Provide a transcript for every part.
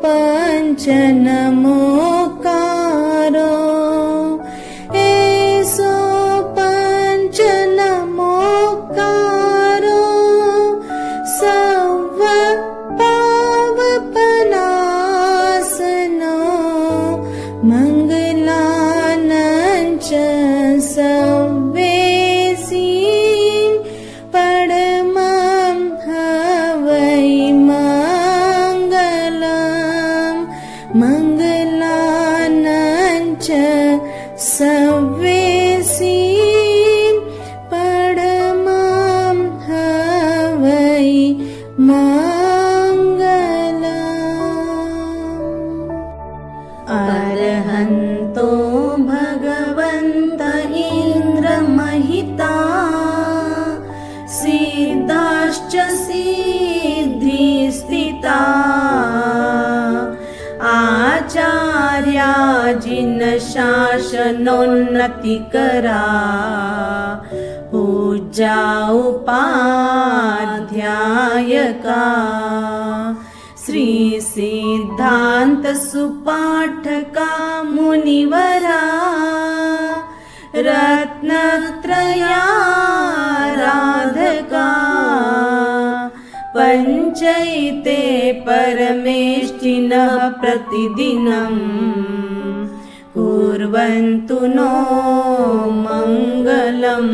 पंचनमोकारो एसो पंचनमोकारो सव पावपनासनो मंगलानंच सवेसी परमं हवै मंगलम् मंगलानंच सवेसी परमं हवै मंगलम्। अरहन्तो भगवन्त इन्द्रमहिता सिद्धाश्च सिद्धिस्थिता आचार्या जिनशासनोन्नतिकरा पूज्या उपाध्यायका श्री सिद्धांत सुपाठका मुनिवरा रत्नत्रयाराधका पंचैते परमेष्टिनः प्रतिदिनं कुर्वन्तु नो मंगलं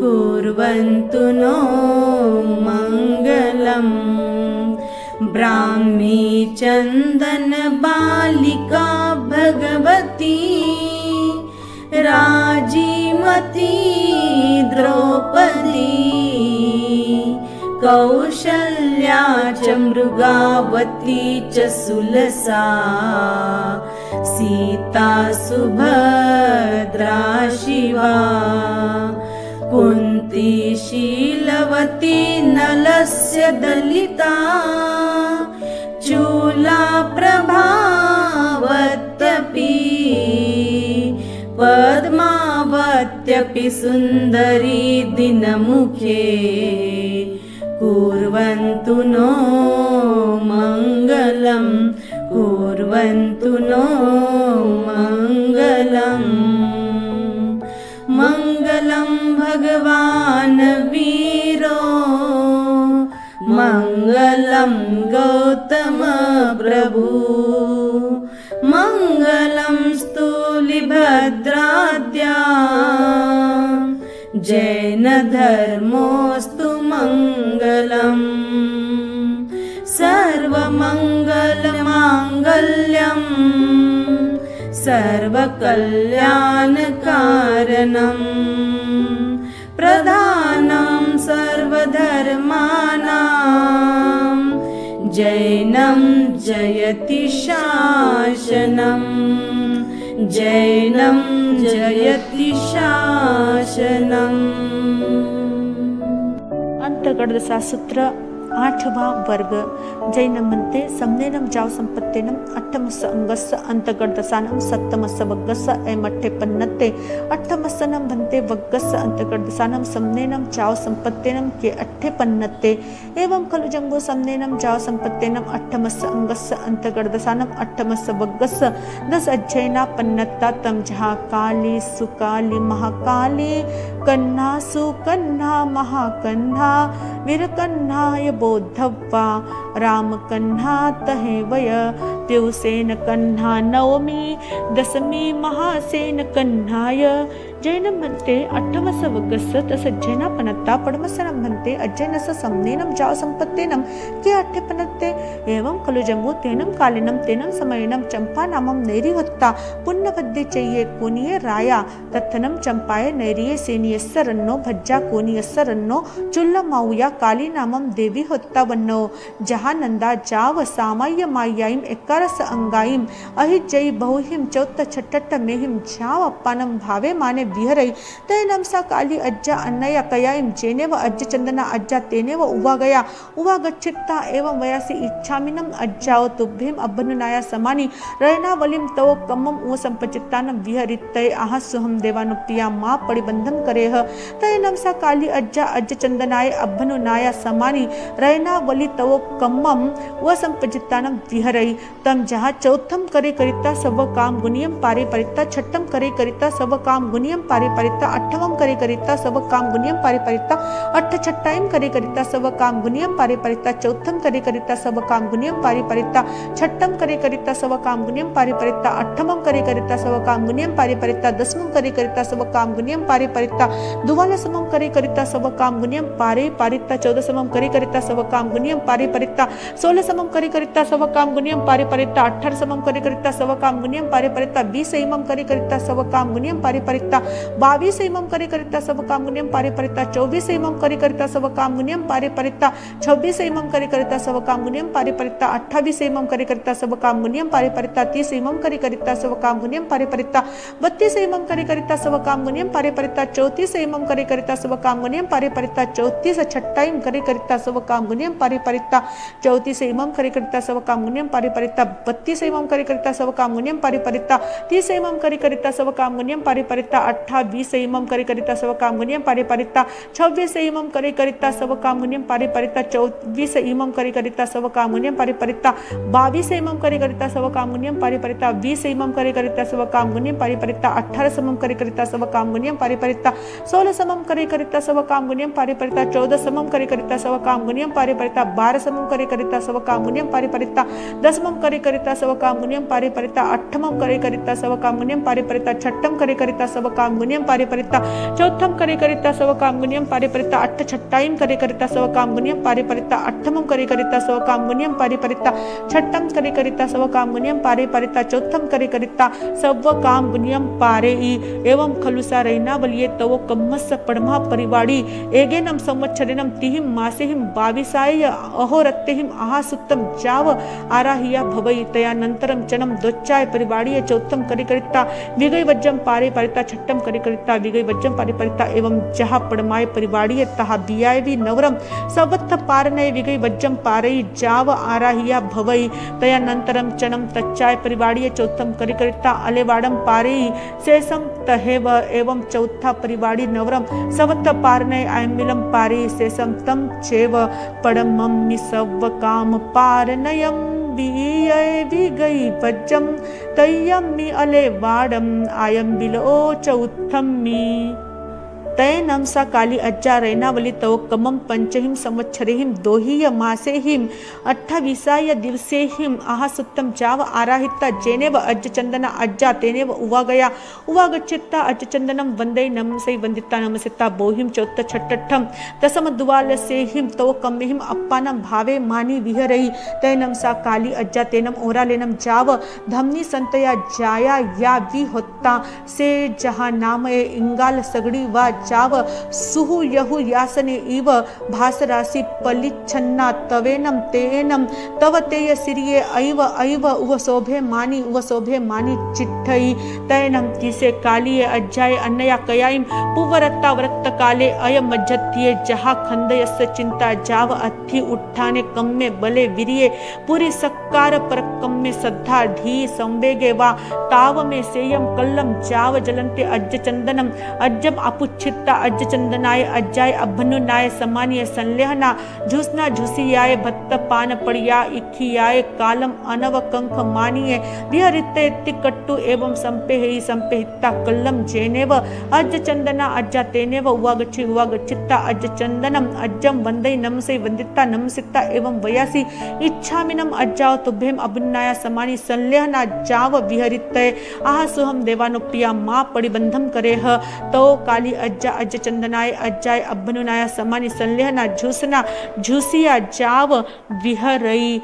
कुर्वन्तु नो मंगलम्। ब्राह्मी चंदन बालिका भगवती राजीमती द्रौपदी कौशल्या च मृगावती च सुलसा सीता सुभद्रा शिवा कुन्ती शीलवती नलस्य दलिता चूला प्रभावत्यपि पद्मावत्यपि सुन्दरी दिनमुखे कुर्वन्तु नो मंगलम् कुर्वन्तु नो मंगलम्। मंगलं भगवान् वीरो मंगलं गौतम प्रभु मंगलं स्थूलिभद्राद्या जैन धर्मोऽस्तु मंगलम्। सर्वमंगलमांगल्यम् सर्वकल्याणकारणम् प्रधानं सर्वधर्माणां जैनं जयति शासनम् जैनं जयति शासनम्। अंतर्गत सूत्र 8वां वर्ग जैन म्हणते समनेनम जाव संपत्तेनम अट्ठमस अंगस्य अंतर्गतसानम सप्तमस वग्गस्य ऐमठ्ठे पन्नते अट्ठमसनम भन्ते वग्गस्य अंतर्गतसानम समनेनम जाव संपत्तेनम के अट्ठे पन्नते एवं खलु जंगो समनेनम जाव संपत्तेनम अट्ठमस अंगस्य अंतर्गतसानम अट्ठमस वग्गस्य दस अज्जैना पन्नत्ता तम जहा काली सुकाली महाकाली कन्हा सुकन्हा महाकन्हा वीरकन्हाय बोद्धव्वा राम कन्हा तहे वय त्युसेन कन्हा नवमी दशमी महासेन कन्हाय जैनम भन्ते अट्ठमस वग्गस्य तस जैना पनत्ता पडमसनम भन्ते अज्जैनस समनेनम जाव संपत्तेनम के अट्ठे पनत्ते एवं खलु जंगो तेनम कालिनम तेनम समयनम चंपा नामम नैरी होत्ता पुण्यवद्दे चैये कोनिये राया तत्थनम चंपाय नैरिये सेनियस्स रन्नो भज्जा कोनियस्स रन्नो चुल्ल माऊया काली नामम देवी होत्ता वन्नो जहानंदा जाव सामाय मायाईम एकारस अंगाईम अहि जय बहुहिम चौत्त छट्टट्ट मेहिम जाव अप्पानम भावे माने विहरई तैनम सा काली अज्जा अन्नया कयाइम जेनेव अज्ज चंदना अज्जा तेनेव उवा गया उवा गच्छिता एवं वयासी इच्छामिनम अज्जाओ तुभ्यम अभनुनाया समानी रैना वलिम तव कमम उ संपचित्तानम विहरितय आहस्सुहम देवानुप्रिया मा परिबंधम करेह तैनम सा काली अज्जा अज्ज चंदनाय अभनुनाया समानी रैना वलि तव कमम व संपचित्तानम विहरई तम जहाँ चौथम करे करिता सब काम गुनियम पारे परिता छठम करे करिता सब काम गुनियम पारे परिता अठवम करे करिता सब काम गुनियम पारे परिता अठ छठाइम करे करिता सब काम गुनियम पारे परिता चौथम करे करिता सब काम गुनियम पारे परिता छठम करे करिता सब काम गुनियम पारे परिता अठमम करे करिता सब काम गुनियम पारे परिता दसमम करे करिता सब काम गुनियम पारे परिता दुवादशमम करे करिता सब काम गुनियम पारे परिता चौदहसमम करे करिता सब काम गुनियम पारे परिता सोलहसमम करे करिता सब काम गुनियम पारे परिता अठारहसमम करे करिता सब काम गुनियम पारे परिता 20 करे करिता सब काम गुनियम पारे परिता 22 करे करिता सब काम गुनियम पारे परिता 24 करे करिता सब काम गुनियम पारे परिता 26 करे करिता सब काम गुनियम पारे परिता 28 करे करिता सब काम गुनियम पारे परिता 30 करे करिता सब काम गुनियम पारे परिता 32 करे करिता सब काम गुनियम पारे परिता 34 करे करिता सब काम गुनियम पारे परिता 34 छठाइम करे करिता सब काम गुनियम पारे परिता 34 करे करिता सब काम गुनियम पारे परिता 32 करे करिता सब काम गुनियम पारे परिता 30 करे करिता सब काम गुनियम पारे परिता 28 करे करिता सब काम गुनियम पारे परिता 26 करे करिता सब काम गुनियम पारे परिता 24 करे करिता सब काम गुनियम पारे परिता 22 करे करिता सब काम गुनियम पारे परिता 20 करे करिता सब काम गुनियम पारे परिता 18 करे करिता सब काम गुनियम पारे परिता 16 करे करिता सब काम गुनियम पारे परिता 14 करे करिता सब काम गुनियम पारे परिता 12 करे करिता सब काम गुनियम पारे परिता 10 करे करिता सब काम गुनियम पारे परिता 8 करे करिता सब काम गुनियम पारे परिता 6 करे करिता सब काम गुनियम पारे परिता 4 करे करिता सब काम गुनियम पारे परिता 8 छठाइम करे करिता सब काम गुनियम पारे परिता 8 करे करिता सब काम गुनियम पारे परिता 6 करे करिता सब काम गुनियम पारे परिता 4 करे करिता सब काम गुनियम पारे एवं खलुसा रैना वलिये तव कम्मस परमा परिवाड़ी एगेनम संवत्सरेनम तिहिम मासेहिम 22 अहोरत्तेहिम आहासुत्तम जाव आराहिया भवई तयानंतरम चनम दोच्चाय परिवाड़ी चौथम करे करिता विगई वज्जम पारे परिता छठम करे करिता विगई वज्जम पारे परिता एवं जहा पड़माय परिवाड़ी तहा बियाय भी नवरम सवत्थ पारनय विगई वज्जम पारे जाव आराहिया भवई तयानंतरम चनम तच्चाय परिवाड़ी चौथम करे करिता अलेवाड़म पारे शेषम तहेव एवं चौथा परिवाड़ी नवरम सवत्थ पारनय आयमिलम पारे शेषम तम चेव पड़मम निसव काम पारनयम विगई वज्जम तय्यम्मि अलेवाड़म आयम बिलो चौथम्मि तैनम सा काली अज्जा रैनावली तव कमम पंचहिम संवत्सरेहिम दोहिय मासेहिम 28 दिवसेहिम आहासुत्तम जाव आराहिता जेनेव अज्ज चंदना अज्जा तेनेव उवा गया उवा गच्छिता अज्ज चंदनम वंदे नमसै वंदिता नमसिता बोहिम चौथ छठठम दसम द्वालसेहिम तव कम्मेहिम अप्पानम भावे मानी विहरई तैनम सा काली अज्जा तेनम ओरालेनम जाव धमनी संतया जाया या वि होत्ता से जहाँ नाम इंगाल सगड़ी वा जाव सुहु यहु यासने इव भासराशि पलिच्छन्ना तवेनम तेनम तव तेय सिरिये ऐव ऐव उव शोभे मानी चिट्ठई तैनम तिसे कालिये अज्जाय अन्नया कयाइम पुवरत्ता वरत्त काले अय मज्जत्ये जहा खंदयस्य चिंता जाव अथि उठाने कम्मे बले विरिये पूरी सक्कार पर कम्मे सद्धा ढी संवेगे वा ताव में सेयम कल्लम जाव जलंते अज्ज चंदनम अज्जम अपुच्छित अज्ज चंदनाय अज्जाय अभनुनाय समानीय संलेहना झुसना झुसियाय भत्त पान पड़िया इखियाय कालम अनव कंख मानिये विहरिते तिकट्टु एवं संपेहि संपेहिता कल्लम जेनेव अज्ज चंदना अज्जा तेनेव उवागच्छिता अज्ज चंदनम अज्जम वंदे नमसे वंदिता नमसिता एवं वयासी इच्छामिनम अज्जाव तुभ्यम अभनुनाय समानी संलेहना जाव विहरिते आहसुहम देवानुप्रिया मा परिबंधम करेह तो काली अज्जा अज्ज चंदनाय अज्जाय अभनुनाय समानी संलेहना झुसना झुसिया जाव विहरई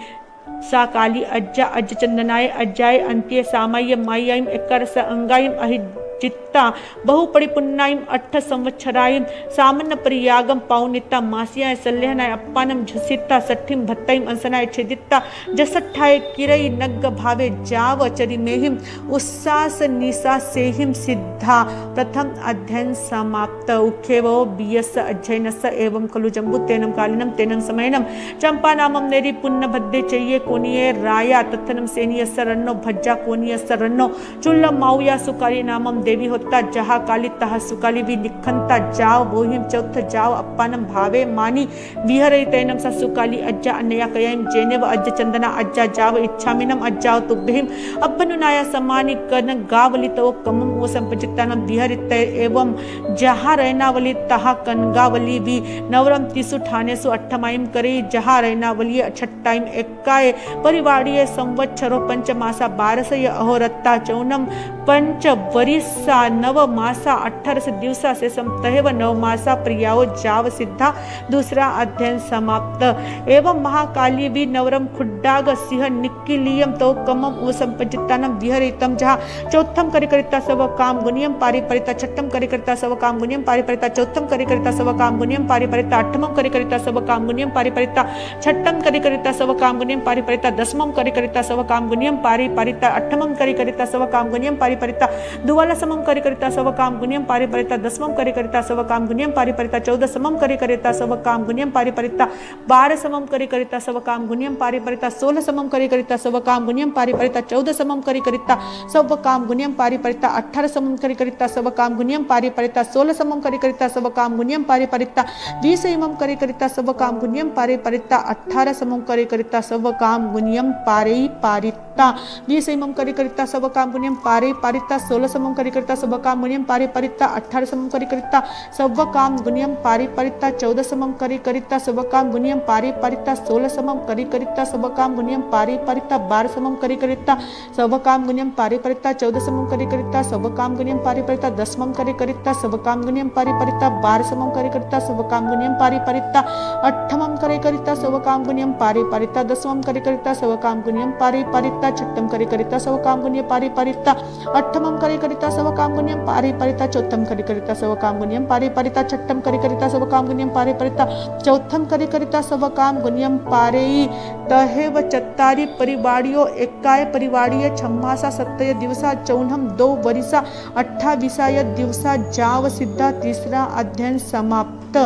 सा काली अज्जा अज्ज चंदनाय अज्जाय अंत्य सामाय मायायम एकरस अंगायम अहिजित संवत्ता बहुपरिपुन्नायम 8 संवत्सरायम सामान्य परियागम पाउनिता मासियाय सल्लेहनाय अप्पानम झुसिता सठिम भत्तायम अंसनाय छेदिता जसठाय किरई नग्ग भावे जाव चरिमेहिम उस्सास निसा सेहिम सिद्धा। प्रथम अध्ययन समाप्त। उखेवो बियस अध्ययनस एवं खलु जम्बु तेनम कालिनम तेनम समयनम चंपा नामम नेरी पुण्य भद्दे चाहिए कोनिये राया तथनम सेनियस रन्नो भज्जा कोनियस रन्नो चुल्ल माउया सुकाली नामम देवी होता जहा काली तहा सुकाली भी निखंता जाव बोहिम चौथ जाव अप्पानम भावे मानी विहरे तैनम सा सुकाली अज्जा अन्नया कयम जेनेव अज्ज चंदना अज्जा जाव इच्छामिनम अज्जाव तुभ्यहिम अब्बनुनाया समानी कन गावलितो कमम वो संपजितानम विहरिते एवं जहा रैनावली तहा कनगावली भी नवरम तिसु ठानेसु अट्ठमायम करे जहा रैनावली छट्टायम एक्काय परिवाड़ीय संवत्सरो पंचमासा 12 अहोरत्ता चौनम पंच वरिसा नव मासा 18 दिवसा से समतहेव 9 मासा प्रियाओ जाव सिद्धा। दूसरा अध्ययन समाप्त। एवं महाकाली भी नवरम खुड्डाग सिंह निक्किलियम तो कमम उ संपजितानम विहरितम जहा चौथम करिकरिता सव काम गुनियम पारिपरिता छठम करिकरिता सव काम गुनियम पारिपरिता चौथम करिकरिता सव काम गुनियम पारिपरिता अठमम करिकरिता सव काम गुनियम पारिपरिता छठम करिकरिता सव काम गुनियम पारिपरिता दसमम करिकरिता सव काम गुनियम पारिपरिता अठमम करिकरिता सव काम गुनियम पारिपरिता द्वादशमम करिकरिता सव काम गुनियम पारिपरिता दसमम करिकरिता सव काम गुनियम पारिपरिता चौदहमम करिकरिता सव काम गुनियम पारिपरिता 12समम करिकरिता सव काम गुनियम पारिपरिता 16समम करिकरिता सव काम गुनियम पारिपरिता 14समम करिकरिता सव काम गुनियम पारिपरिता 18समम करिकरिता सव काम गुनियम पारिपरिता 16समम करिकरिता सव काम गुनियम पारिपरिता 20मम करिकरिता सव काम गुनियम पारिपरिता 18समम करिकरिता सव काम गुनियम पारिपरिता 20मम करिकरिता सव काम गुनियम पारिपरिता 16समम करिकरिता सव काम गुनियम पारिपरिता 18समम करिकरिता सव काम गुनियम पारिपरिता 14समम करिकरिता सव काम गुनियम पारिपरिता 16समम करिकरिता सव काम गुनियम पारिपरिता 12समम करिकरिता सव काम गुनियम पारिपरिता 14समम करिकरिता सव काम गुनियम पारिपरिता 10मम करिकरिता सव काम गुनियम पारिपरिता 12समम करिकरिता सव काम गुनियम पारिपरिता 8मम करिकरिता सव काम गुनियम पारिपरिता 10मम करिकरिता सव काम गुनियम पारिपरिता 6मम करिकरिता सव काम गुनियम पारिपरिता 8मम करिकरिता सव काम गुनियम पारिपरिता 4मम करिकरिता सव काम गुनियम पारिपरिता 6मम करिकरिता सव काम गुनियम पारिपरिता 4मम करिकरिता सव काम गुनियम पारेई तहेव चत्तारी परिवाड़ियो एकाय परिवाड़ीय 6 मासा 7 दिवसा 2 वरिसा 28 दिवसा जाव सिद्धा। तीसरा अध्ययन समाप्त।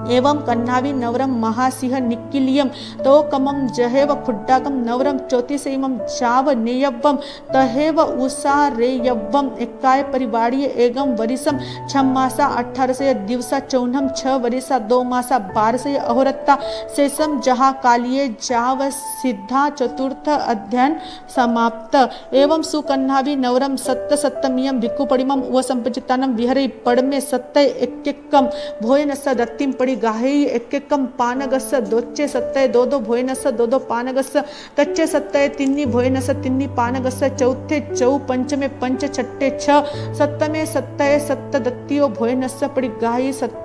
एवं कन्नावी नवरम महासिंह निक्किलियम तो कमम जहेव खुड्डाकम नवरम 34 जाव नेयव्वम तहेव उषा रेयव्वम एकाय परिवाड़ीय एगम वरिसम 6 मासा 18 दिवसा 6 वरिसा 2 मासा 12 अहोरत्ता शेषम जहा कालिये जाव सिद्धा। चतुर्थ अध्ययन समाप्त। एवं सुकन्नावी नवरम सप्तमियम भिक्खुपड़िमम व संपजितानम विहरे पड़मे सत्य एक्कम भोयनस दत्तिम पड़ी गाहेई एक्कम पानगस्स दोच्चे सत्य 2 भोयनस 2 पानगस्स तच्चे सत्य 3 भोयनस 3 पानगस्स चौथे 4 पंचमे पंच छठे 6 सप्तमे सत्य सत्त दत्तियो भोयनस पड़ी गाही सत्य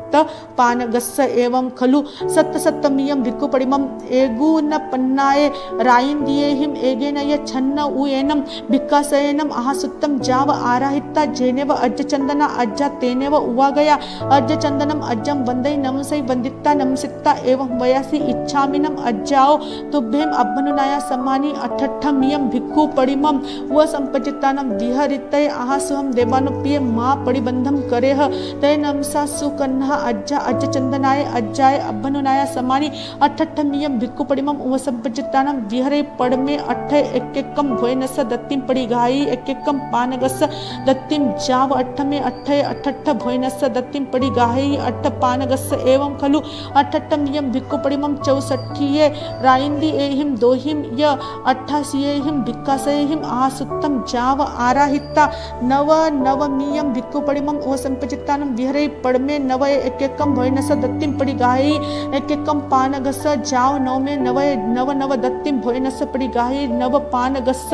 पानगस्स एवं खलु सप्तमियम भिक्खुपड़िमम एगुन पन्नाये रायिंदियेहिम एगेन य छन्न उएनम भिक्खासयनम आहासुत्तम जाव आराहिता जेनेव अज्ज चंदना अज्जा तेनेव उवा गया अज्ज चंदनम अज्जम वंदई नमसई वंदिता नमसिता एवं वयासी इच्छामिनम अज्जाओ तुभ्यम अब्बनुनाया सम्मानी 8ठमियम भिक्खुपड़िमम व संपजितानम विहरितय आहासुहम देवानुप्रिय मां परिबंधम करेह तय नमसा सुकन्हा अज्जा अज्ज चंदनाय अज्जाय अब्बनुनाया समानी 8ठमियम भिक्खुपड़िमम व संपजितानम विहरे पड़मे 8 एक्कम भोयनस दत्तिम पड़ी गाई एक्कम पानगस्स दत्तिम जाव 8 में 8 भोयनस दत्तिम पड़ी गाई 8 पानगस्स एवं खलु 8ठमियम भिक्खुपड़िमम 64 रायिंदी एहिम दोहिम य 88 भिक्खासयहिम आहासुत्तम जाव आराहिता 9 भिक्खुपड़िमम व संपजितानम विहरे पड़मे 9 एकैकं भोजनस दत्तिं परिगाहि एकैकं पानगस जाव नवमे नव नव दत्तिं भोजनस परिगाहि नव पानगस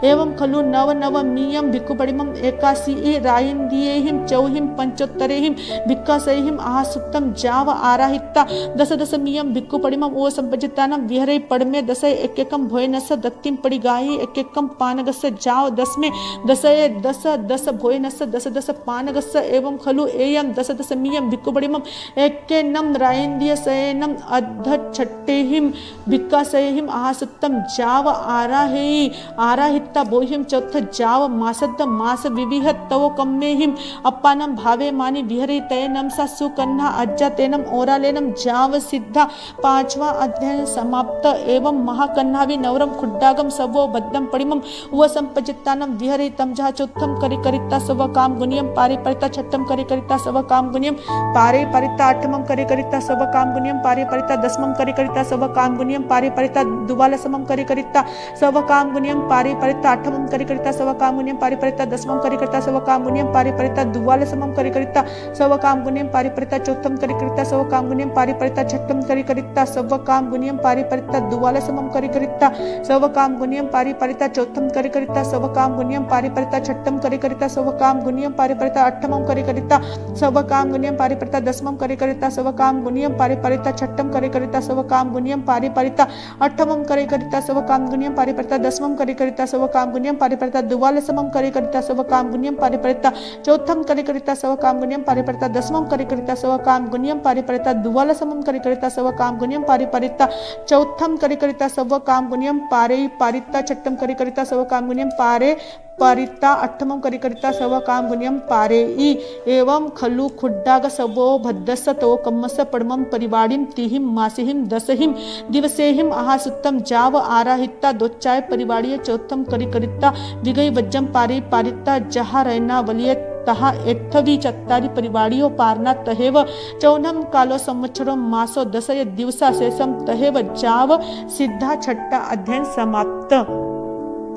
एवं खलु नव नव मीयं भिक्खुपरिमं एकासी रायिन्द्रियैहिं चौहिं पंचोत्तरैहिं भिक्खसैहिं आहासुक्तं जाव आराहिता दश दश मीयं भिक्खुपरिमं ओ संपजितानं विहरै पड़मे दश एकैकं भोजनस दत्तिं परिगाहि एकैकं पानगस जाव दशमे दशये दश दश भोजनस दश दश पानगस एवं खलु एयं दश दश मीयं भिक्खुपरिमं एकेनं रायेन्द्रियशयनं अधच्छट्टेहिं भिक्खसैहिं आहासुक्तं जाव आराहिता बोहिं चौथ जाव मासद्द मास विविहत तवो कम्मेहिं अपानं भावे मानि विहरे तयनं सा सुकन्हा अज्जा तेनम ओरालेनम जाव सिद्धा। पांचवा अध्याय समाप्त। एवं महाकन्हावि नवरम खुड्डागम सवो बद्धम परिमम व संपजितानम विहरितम जहा चौथम करिता सव काम गुनियम पारे परिता छठम करिता सव काम गुनियम पारे परिता आठमम करिता सव काम गुनियम पारे परिता दसमम करिता सव काम गुनियम पारे परिता दुवालसमम करिता सव काम गुनियम पारे परिता आठमम करिता सव काम गुनियम पारे परिता दसमम करिता सव काम गुनियम पारे परिता दुवालसमम करिता सव काम गुनियम पारे परिता चौथम करिता सव काम गुनियम पारे परिता छठम करिता सव काम गुनियम पारे परिता दुवालसमम करिता सव काम गुनियम पारे परिता चौथम करिता सव काम गुनियम पारे परिता छठम करिता सव काम गुनियम पारे परिता अठमम करिता सव काम गुनियम पारे परिता दसमम करिता सव काम गुनियम पारे परिता छठम करिता सव काम गुनियम पारे परिता अठमम करिता सव काम गुनियम पारे परिता दसमम करिता सव काम गुनियम पारे परिता दुवालसमम करिता सव काम गुनियम पारे परिता चौथम करिता सव काम गुनियम पारे परिता दसमम करिता सव काम गुनियम पारे परिता दुवालसमम करिता सव काम गुनियम पारे परिता चौथम करिता सव काम गुनियम पारे परिता छठम करिता सव काम गुनियम पारे परिता अठमम करिता सव काम गुनियम पारे ई एवं खलु खुड्डाग सवो भद्दस तो कम्मस पड़मम परिवाड़िम तिहिम मासिहिम दसहिम दिवसेहिम आहासुत्तम जाव आराहिता दोच्चाय परिवाड़ीय चौथम करिता विगई वज्जम पारे पारिता जहा रहना वलिय तहा एठवी चत्तारी परिवाड़ियो पारना तहेव चौनम कालो संवत्सरो मासो दशय दिवसा शेषम तहेव जाव सिद्धा। छठा अध्ययन समाप्त।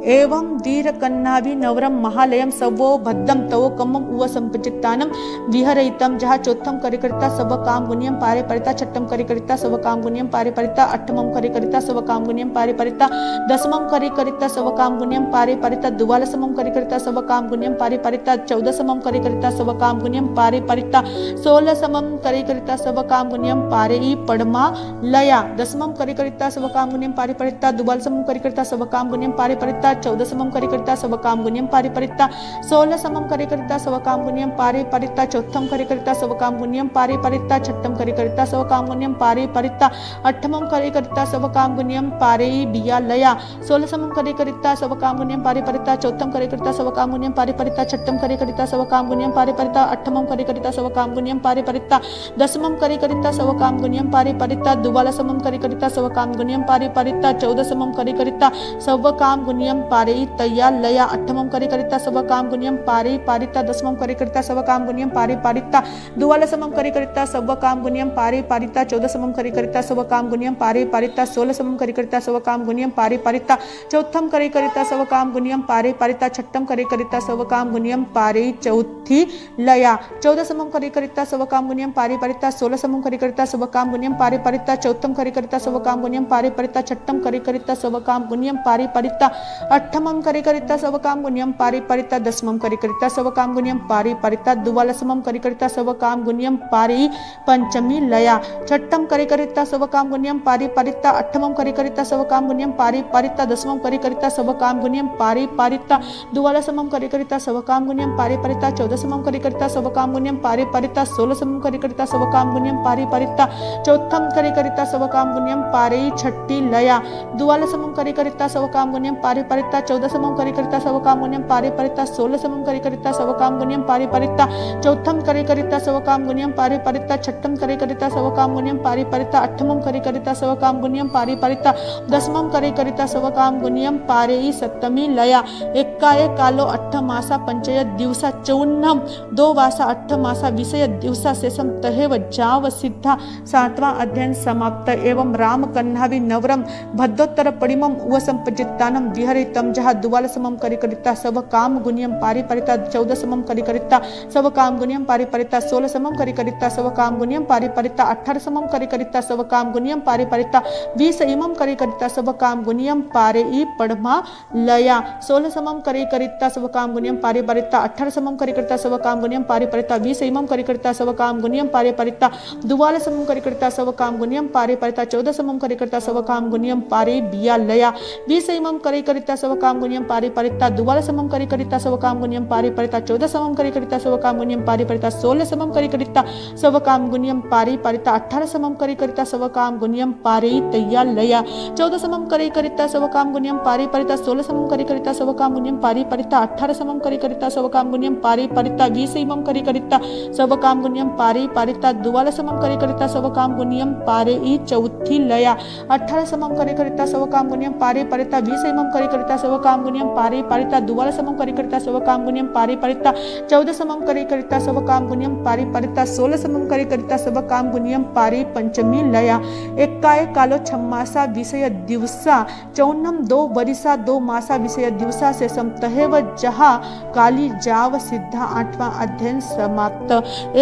एवं दीर्घकन्नाभि नवरम महालयम सवो भद्दम तवो कम्मम उव संपचित्तानम विहरयितम जहा चौथम करिता सव काम गुनियम पारे परिता छठम करिता सव काम गुनियम पारे परिता अठमम करिता सव काम गुनियम पारे परिता दसमम करिता सव काम गुनियम पारे परिता दुवालसमम करिता सव काम गुनियम पारे परिता चौदसमम करिता सव काम गुनियम पारे परिता सोलसमम करिता सव काम गुनियम पारे ई पड़मा लया दसमम करिता सव काम गुनियम पारे परिता दुवालसमम करिता सव काम गुनियम पारे परिता चौदसमम करिता सव काम गुनियम पारे परिता सोलसमम करिता सव काम गुनियम पारे परिता चौथम करिता सव काम गुनियम पारे परिता छठम करिता सव काम गुनियम पारे परिता अठमम करिता सव काम गुनियम पारे बिया लया सोलसमम करिता सव काम गुनियम पारे परिता चौथम करिता सव काम गुनियम पारे परिता छठम करिता सव काम गुनियम पारे परिता अठमम करिता सव काम गुनियम पारे परिता दसमम करिता सव काम गुनियम पारे परिता दुवालसमम करिता सव काम गुनियम पारे परिता चौदसमम करिता सव काम गुनियम पारे तया लया अठमम करिता सव काम गुनियम पारे पारिता दसमम करिता सव काम गुनियम पारे पारिता दुवालसमम करिता सव काम गुनियम पारे पारिता चौदसमम करिता सव काम गुनियम पारे पारिता सोलसमम करिता सव काम गुनियम पारे पारिता चौथम करिता सव काम गुनियम पारे पारिता छठम करिता सव काम गुनियम पारे चौथी लया चौदसमम करिता सव काम गुनियम पारे पारिता सोलसमम करिता सव काम गुनियम पारे पारिता चौथम करिता सव काम गुनियम पारे पारिता छठम करिता सव काम गुनियम पारे पारिता अठमम करिता सव काम गुनियम पारे परिता दसमम करिता सव काम गुनियम पारे परिता दुवालसमम करिता सव काम गुनियम पारे पंचमी लया छठम करिता सव काम गुनियम पारे परिता अठमम करिता सव काम गुनियम पारे परिता दसमम करिता सव काम गुनियम पारे परिता दुवालसमम करिता सव काम गुनियम पारे परिता चौदसमम करिता सव काम गुनियम पारे परिता सोलसमम करिता सव काम गुनियम पारे परिता चौथम करिता सव काम गुनियम पारे छठी लया दुवालसमम करिता सव काम गुनियम पारे परिता चौदसमम करिता सव काम गुनियम पारे परिता सोलसमम करिता सव काम गुनियम पारे परिता चौथम करिता सव काम गुनियम पारे परिता छठम करिता सव काम गुनियम पारे परिता अठमम करिता सव काम गुनियम पारे परिता दसमम करिता सव काम गुनियम पारे सप्तमी लया एकाय कालो अट्ठ मासा पंचय दिवसा चौन्नम दो वासा अट्ठ मासा विषय दिवसा शेषम तहेव जाव सिद्धा। सातवां अध्ययन समाप्त। एवं राम कन्हावि नवरम भद्दोत्तर परिमम उव संपजित्तानम विहरे विहरई तम जहा दुवाल समम करिकरिता सब काम गुनियम पारिपरिता 14 समम करिकरिता सब काम गुनियम पारिपरिता 16 समम करिकरिता सब काम गुनियम पारिपरिता 18 समम करिकरिता सब काम गुनियम पारिपरिता 20 इमम करिकरिता सब काम गुनियम पारे ई पढ़मा लया 16 समम करिकरिता सब काम गुनियम पारिपरिता 18 समम करिकरिता सब काम गुनियम पारिपरिता 20 इमम करिकरिता सब काम गुनियम पारिपरिता दुवाल समम करिकरिता सब काम गुनियम पारिपरिता 14 समम करिकरिता सब काम गुनियम पारे बिया लया 20 इमम करिकरिता सब काम गुनियम पारिपरिता दुवाल समम करिकरिता सब काम गुनियम पारिपरिता 14 समम करिकरिता सब काम गुनियम पारिपरिता 16 समम करिकरिता सब काम गुनियम पारिपरिता 18 समम करिकरिता सब काम गुनियम पारे तैया लया 14 समम करिकरिता सब काम गुनियम पारिपरिता 16 समम करिकरिता सब काम गुनियम पारिपरिता 18 समम करिकरिता सब काम गुनियम पारिपरिता 20 इमम करिकरिता सब काम गुनियम पारिपरिता दुवाल समम करिकरिता सब काम गुनियम पारे ई चौथी लया 18 समम करिकरिता सब काम गुनियम पारिपरिता 20 इमम करिकरिता सब काम गुनियम पारिपरिता दुवाल समम करिकरिता सब काम गुनियम पारिपरिता 14 समम करिकरिता सब काम गुनियम पारिपरिता 16 समम करिकरिता सब काम गुनियम पारि पंचमी लया एकाए कालो छम्मासा विषय दिवसा चौनम 2 वरिसा 2 मासा विषय दिवसा से समतहेव जहा काली जाव सिद्धा 8वां अध्ययन समाप्त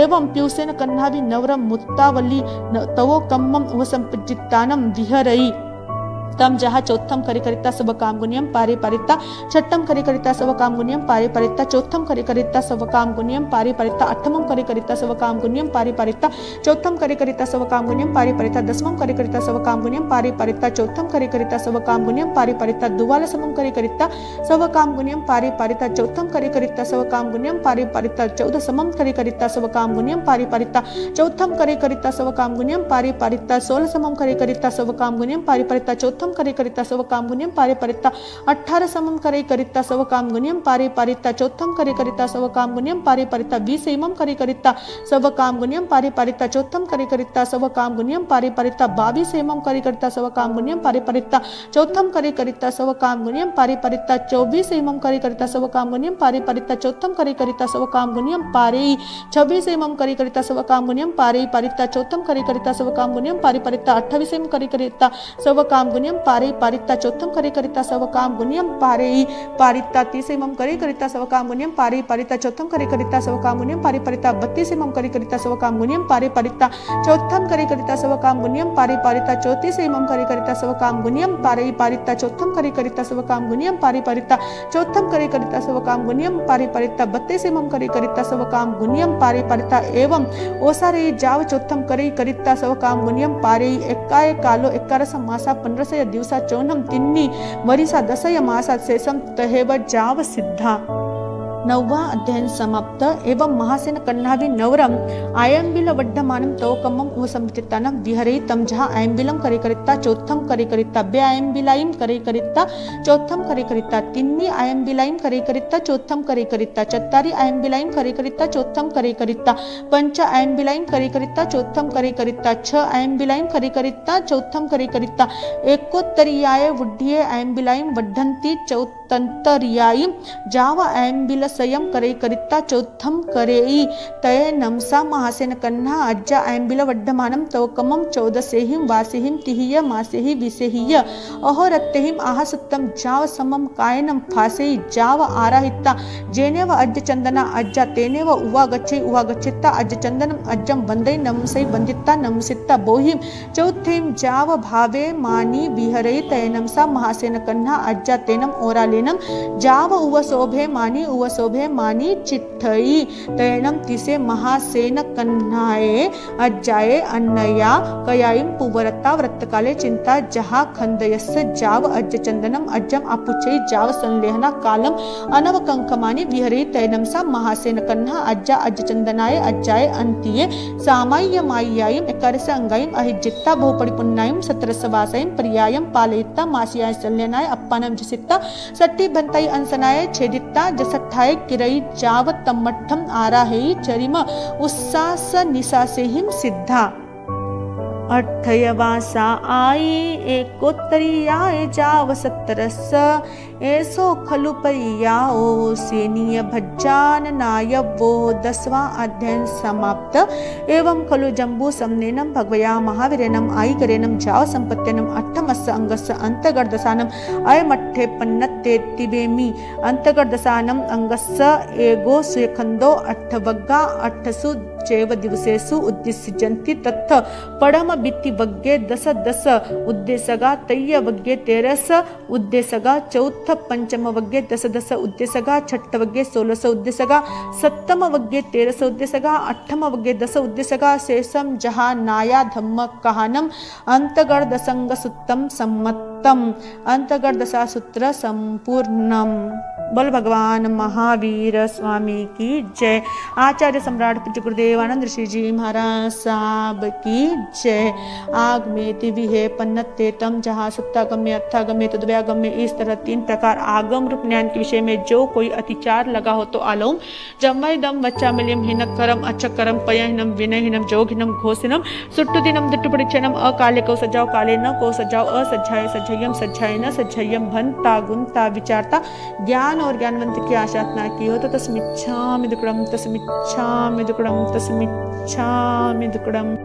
एवं प्यूसेन कन्हावि नवरम मुत्तावली तवो कम्मम उपसंपजितानम विहरई तम जहा चौथम करिकरिता सब काम गुनियम पारिपरिता छठम करिकरिता सब काम गुनियम पारिपरिता चौथम करिकरिता सब काम गुनियम पारिपरिता अठमम करिकरिता सब काम गुनियम पारिपरिता चौथम करिकरिता सब काम गुनियम पारिपरिता दसमम करिकरिता सब काम गुनियम पारिपरिता चौथम करिकरिता सब काम गुनियम पारिपरिता दुवाल समम करिकरिता सब काम गुनियम पारिपरिता चौथम करिकरिता सब काम गुनियम पारिपरिता 14 समम करिकरिता सब काम गुनियम पारिपरिता चौथम करिकरिता सब काम गुनियम पारिपरिता 16 समम करिकरिता सब काम गुनियम पारिपरिता चौथम करिकरिता सब काम गुनियम पारिपरिता 18 समम करिकरिता सब काम गुनियम पारिपरिता चौथम करिकरिता सब काम गुनियम पारिपरिता 20 इमम करिकरिता सब काम गुनियम पारिपरिता चौथम करिकरिता सब काम गुनियम पारिपरिता 22 इमम करिकरिता सब काम गुनियम पारिपरिता चौथम करिकरिता सब काम गुनियम पारिपरिता 24 इमम करिकरिता सब काम गुनियम पारिपरिता चौथम करिकरिता सब काम गुनियम पारे 26 इमम करिकरिता सब काम गुनियम पारिपरिता चौथम करिकरिता सब काम गुनियम पारिपरिता 28 इमम करिकरिता सब काम गुनियम पारिपरिता चौथम करिकरिता सब काम गुनियम पारे पारिता 30 इमम करिकरिता सब काम गुनियम पारिपरिता चौथम करिकरिता सब काम गुनियम पारिपरिता 32 इमम करिकरिता सब काम गुनियम पारिपरिता चौथम करिकरिता सब काम गुनियम पारिपरिता 34 इमम करिकरिता सब काम गुनियम पारिपरिता चौथम करिकरिता सब काम गुनियम पारिपरिता चौथम करिकरिता सब काम गुनियम पारिपरिता 32 इमम करिकरिता सब काम गुनियम पारिपरिता एवं ओसारे जाव चौथम करिकरिता सब काम गुनियम पारे एकाए कालो 11 मासा 15 दिवसा चौनम तिन्नी वरिसा 10 मासा शेषम तहेव जाव सिद्धा 9वां अध्ययन समाप्त एवं महासेन कन्हावि नवरम आयंबिल वड्डमानम तव कम्मम उपसंपतितानम विहरई तम जहा आयंबिलम करिकरिता चौथम करिकरिता बे आयंबिलाइम करिकरिता चौथम करिकरिता तिन्नी आयंबिलाइम करिकरिता चौथम करिकरिता चत्तारी आयंबिलाइम करिकरिता चौथम करिकरिता पंच आयंबिलाइम करिकरिता चौथम करिकरिता 6 आयंबिलाइम करिकरिता चौथम करिकरिता एकोत्तरीयाय वुड्ढिये आयंबिलाइम वड्ढन्ति चौतंतरीयाइम जाव आयंबिल संयम करिकरिता चौथम करेई तय नमसा महासेन कन्हा अज्जा आयंबिल वड्डमानम तवकमम 14 वासेहिम तिहिय मासेहि विसेहिय अहोरत्तेहिम आहसुत्तम जाव समम कायनम फासेहि जाव आराहिता जेनेव अज्ज चंदना अज्जा तेनेव उवा गच्छिता अज्ज चंदनम अज्जम वंदे नमसै वंदिता नमसिता बोहिम चौथेम जाव भावे मानी विहरई तय नमसा महासेन कन्हा अज्जा तेनम ओरालेनम जाव उव शोभे मानी चिट्ठई तैनम तिसे महासेन कन्हाये अज्जाये अन्नया कयाइम पुवरता व्रतकाले चिंता जहा खंदयस्य जाव अज्ज चंदनम अज्जम अपुचई जाव संलेहना कालम अनव कंकमानि विहरे तैनम सा महासेन कन्हा अज्जा अज्ज चंदनाय अज्जाये अंतिये सामाय्य माय्यायम एकरस अंगायम अहिज्जित्ता बहुपरिपुन्नायम सत्रसवासयम प्रियायम पालयित्ता मासियाय संलेहनाय अप्पानम जसित्ता सट्टी बंताई अंसनाय छेदित्ता जसठाय किरई जाव तम्मठम आराहेई चरिम उस्सास निसासेहिम सिद्धा अठयवासा आई एकोत्तरी आए जाव सत्तरस ऐसो खलु परियाओ सेनीय भज्जान नायवो 10वां अध्ययन समाप्त। एवं खलु जम्बू समनेनम भगवया महावीरेनम आई करेनम जाव संपत्तेनम अट्ठमस्स अंगस्स अंतगर्दसानम अयमट्ठे पन्नत्ते तिबेमि अंतगर्दसानम अंगस्स एगो स्वेखंदो अट्ठवग्गा अट्ठसु चैव दिवसेषु उद्दिश्यन्ति तत्थ पडम बित्ति वग्गे 10 उद्देशगा तय्य वग्गे 13 उद्देशगा चौथ पंचम वग्गे 10 उद्देशगा छठ वग्गे 16 उद्देशगा सप्तम वग्गे 13 उद्देशगा अठम वग्गे 10 उद्देशगा शेषम जहा नाया धम्म कहानम अंतगर्द संग सुत्तम सम्मतम अंतगर्द सा सूत्र संपूर्णम। बोल भगवान महावीर स्वामी की जय। आचार्य सम्राट पूज्य गुरुदेव आनंद ऋषि जी महाराज साहब की जय। आग में दिव्य है पन्नते तम जहाँ सत्तागम्य अर्थागम्य तद्व्यागम्य, इस तरह 3 प्रकार आगम रूप ज्ञान के विषय में जो कोई अतिचार लगा हो तो आलोम जम्मयदम वच्चा मिलियम हिनकरम अच्छकरम पयहिनम विनयहिनम जोगिनम घोषिनम सुट्टुदिनम दुट्टुपरिचनम अकाले को सजाओ काले न को सजाओ असज्जाय सज्जयम सज्जाय न सज्जयम भंता गुंता विचारता ज्ञान और ज्ञानवंत की आशा ना की हो तो तस्मिच्छामि दुक्कडम तस्मिच्छामि दुक्कडम तस्मिच्छामि दुक्कडम।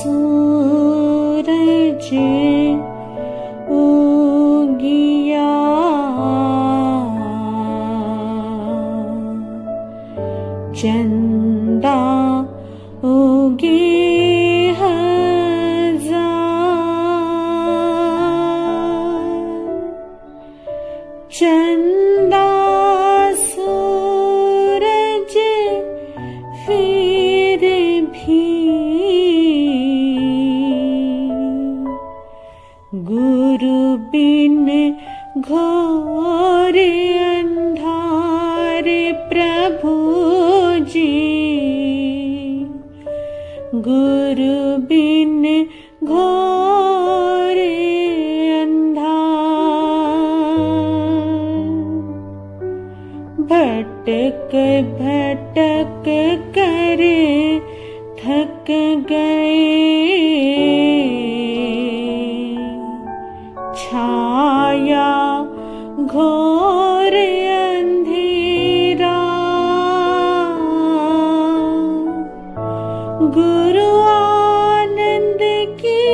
सूरज उगिया चंदा उगे चंदा सूरज फिर भी गुरु बिन घोर अंधारे प्रभु जी, गुरु बिन घोर भटक भटक कर थक गए, छाया घोर अंधेरा, गुरु आनंद की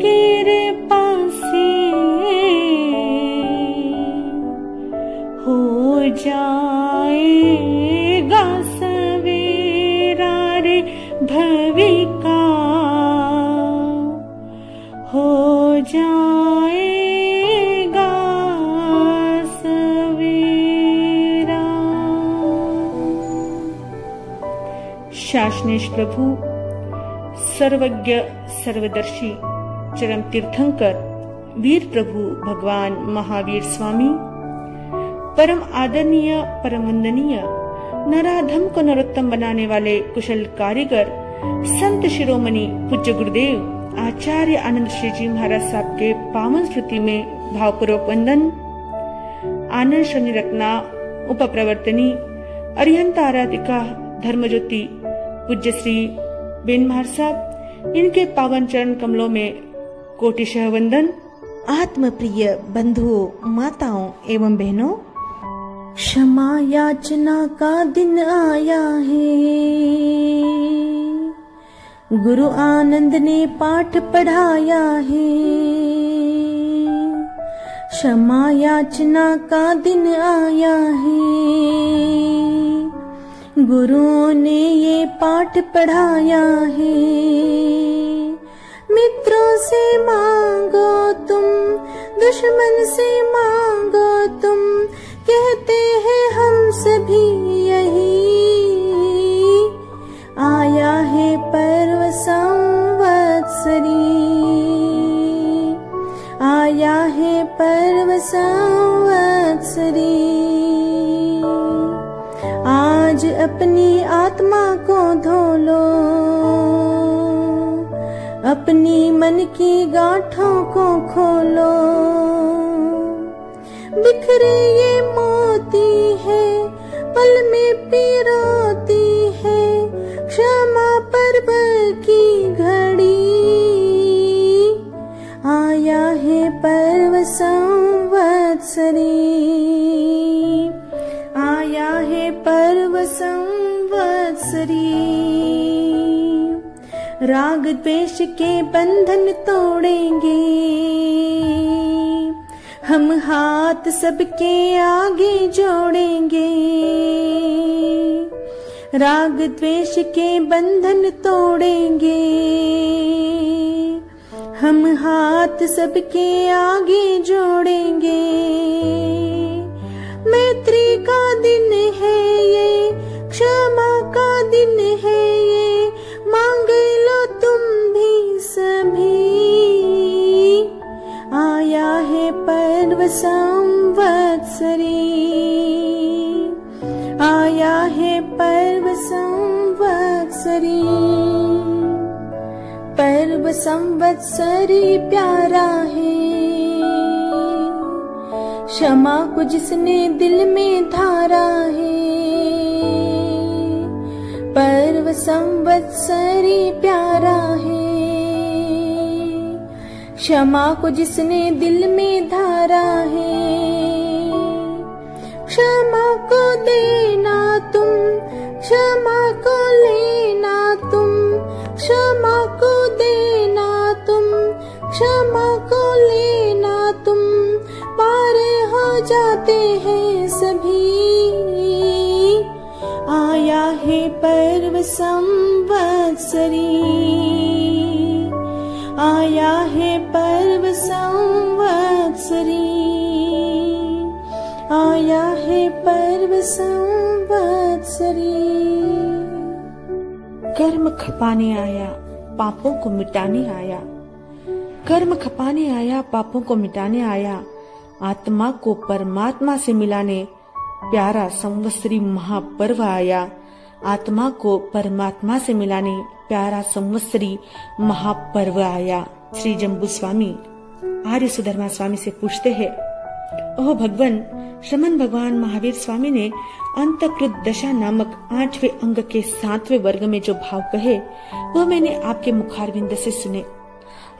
कृपा से हो जाएगा सवेरा रे भविका, हो जाएगा सवेरा। शासनेश प्रभु सर्वज्ञ सर्वदर्शी चरम तीर्थंकर वीर प्रभु भगवान महावीर स्वामी, परम आदरणीय परम वंदनीय नराधम को नरोत्तम बनाने वाले कुशल कारीगर संत शिरोमणि पूज्य गुरुदेव आचार्य आनंद श्री जी महाराज साहब के पावन स्मृति में भावपूर्वक वंदन। आनंद शनि रत्ना उपप्रवर्तनी अरिहंत आराधिका धर्मज्योति पूज्य श्री बेन महाराज साहब, इनके पावन चरण कमलों में कोटिशः वंदन। आत्मप्रिय बंधुओं, माताओं एवं बहनों, क्षमा याचना का दिन आया है। गुरु आनंद ने पाठ पढ़ाया है। क्षमा याचना का दिन आया है। गुरुओं ने ये पाठ पढ़ाया है। मित्रों से मांगो तुम, दुश्मन से मांगो तुम, कहते हैं हम सभी यही। आया है पर्व संवत्सरी, आया है पर्व संवत्सरी। आज अपनी आत्मा को धो लो, अपनी मन की गांठों को खोलो। बिखरे ये मोती है, पल में पिरोती है, क्षमा पर्व संवत्सरी, आया है पर्व संवत्सरी। राग द्वेष के बंधन तोड़ेंगे, हम हाथ सबके आगे जोड़ेंगे। राग द्वेष के बंधन तोड़ेंगे, हम हाथ सबके आगे जोड़ेंगे। मैत्री का दिन है ये, क्षमा का दिन है ये, मांग लो तुम भी सभी। आया है पर्व संवत्सरी, आया है पर्व संवत्सरी। पर्व संवत्सरी प्यारा है, क्षमा को जिसने दिल में धारा है। पर्व संवत्सरी प्यारा है, क्षमा को जिसने दिल में धारा है। क्षमा को देना तुम, क्षमा को लेना तुम, क्षमा को देना तुम, क्षमा को लेना तुम। पार हो जाते हैं सभी। आया है पर्व संवत्सरी, आया है पर्व संवत्सरी, आया है पर्व संवत्सरी। कर्म खपाने आया, पापों को मिटाने आया। कर्म खपाने आया, पापों को मिटाने आया। आत्मा को परमात्मा से मिलाने प्यारा संवत्सरी महापर्व आया। आत्मा को परमात्मा से मिलाने प्यारा संवत्सरी महापर्व आया। श्री जम्बू स्वामी आर्य सुधर्मा स्वामी से पूछते हैं, ओह भगवान, श्रमण भगवान महावीर स्वामी ने अंतकृत दशा नामक 8वें अंग के 7वें वर्ग में जो भाव कहे वह मैंने आपके मुखारविंद से सुने।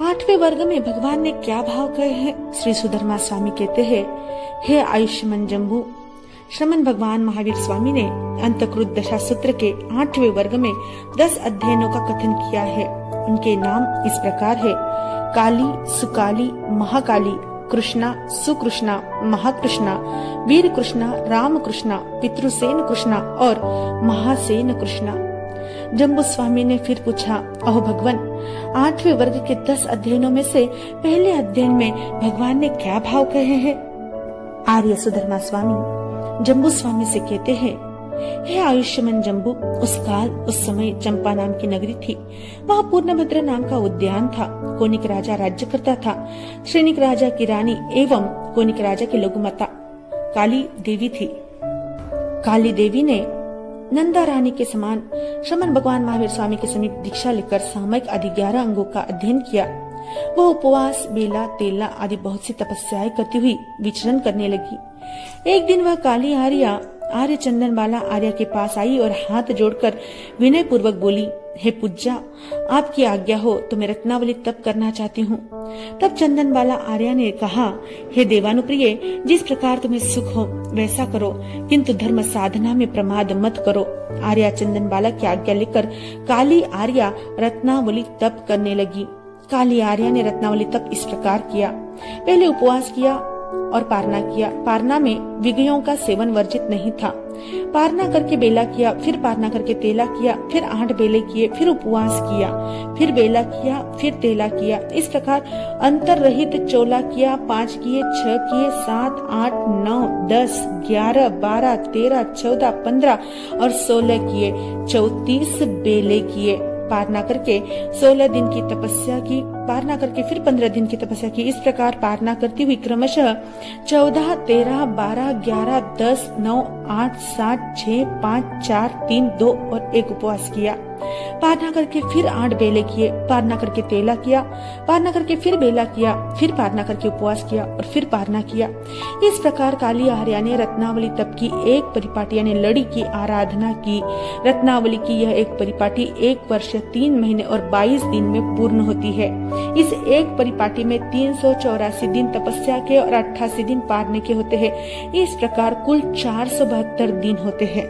8वें वर्ग में भगवान ने क्या भाव कहे हैं? श्री सुधर्मा स्वामी कहते हैं, हे आयुष्मान जम्बू, श्रमण भगवान महावीर स्वामी ने अंतकृत दशा सूत्र के 8वें वर्ग में 10 अध्ययनों का कथन किया है। उनके नाम इस प्रकार है: काली, सुकाली, महाकाली, कृष्णा, सुकृष्णा, महाकृष्णा, वीर कृष्णा, राम कृष्णा, पितृसेन कृष्णा और महासेन कृष्णा। जम्बू स्वामी ने फिर पूछा, ओह भगवान, 8वें वर्ग के 10 अध्ययनों में से पहले अध्ययन में भगवान ने क्या भाव कहे हैं? आर्य सुधर्मा स्वामी जम्बू स्वामी से कहते हैं, हे आयुष्मान जम्बू, उस काल उस समय चंपा नाम की नगरी थी। वहाँ पूर्णभद्र नाम का उद्यान था। कोनिक राजा राज्य करता था। श्रेनिक राजा की रानी एवं कोनिक राजा की लघुमाता काली देवी थी। काली देवी ने नंदा रानी के समान श्रमण भगवान महावीर स्वामी के समीप दीक्षा लेकर सामयिक आदि 11 अंगों का अध्ययन किया। वह उपवास, बेला, तेला आदि बहुत सी तपस्याएं करती हुई विचरण करने लगी। एक दिन वह काली आर्य चंदन बाला आर्य के पास आई और हाथ जोड़कर विनय पूर्वक बोली, हे पूज्या, आपकी आज्ञा हो तो मैं रत्नावली तप करना चाहती हूँ। तब चंदन बाला आर्य ने कहा, हे देवानुप्रिय, जिस प्रकार तुम्हें सुख हो वैसा करो, किंतु धर्म साधना में प्रमाद मत करो। आर्या चंदन बाला की आज्ञा लेकर काली आर्या रत्नावली तप करने लगी। काली आर्या ने रत्नावली तप इस प्रकार किया। पहले उपवास किया और पारना किया। पारना में विषयों का सेवन वर्जित नहीं था। पारना करके बेला किया, फिर पारना करके तेला किया, फिर 8 बेले किए, फिर उपवास किया, फिर बेला किया, फिर तेला किया। इस प्रकार अंतर रहित चोला किया, 5 किए, 6 किए, 7, 8, 9, 10, 11, 12, 13, 14, 15 और 16 किए। 34 बेले किए। पारना करके 16 दिन की तपस्या की। पारना करके फिर 15 दिन की तपस्या की। इस प्रकार पारना करती हुई क्रमशः 14, 13, 12, 11, 10, 9, 8, 7, 6, 5, 4, 3, 2 और 1 उपवास किया। पारना करके फिर 8 बेले किए। पारना करके तेला किया। पारना करके फिर बेला किया। फिर पारना करके उपवास किया और फिर पारना किया। इस प्रकार काली आर्या ने रत्नावली तप की एक परिपाटी यानी लड़ी की आराधना की। रत्नावली की यह एक परिपाटी 1 वर्ष 3 महीने और 22 दिन में पूर्ण होती है। इस एक परिपाटी में 384 दिन तपस्या के और 88 दिन पारने के होते हैं। इस प्रकार कुल 472 दिन होते हैं।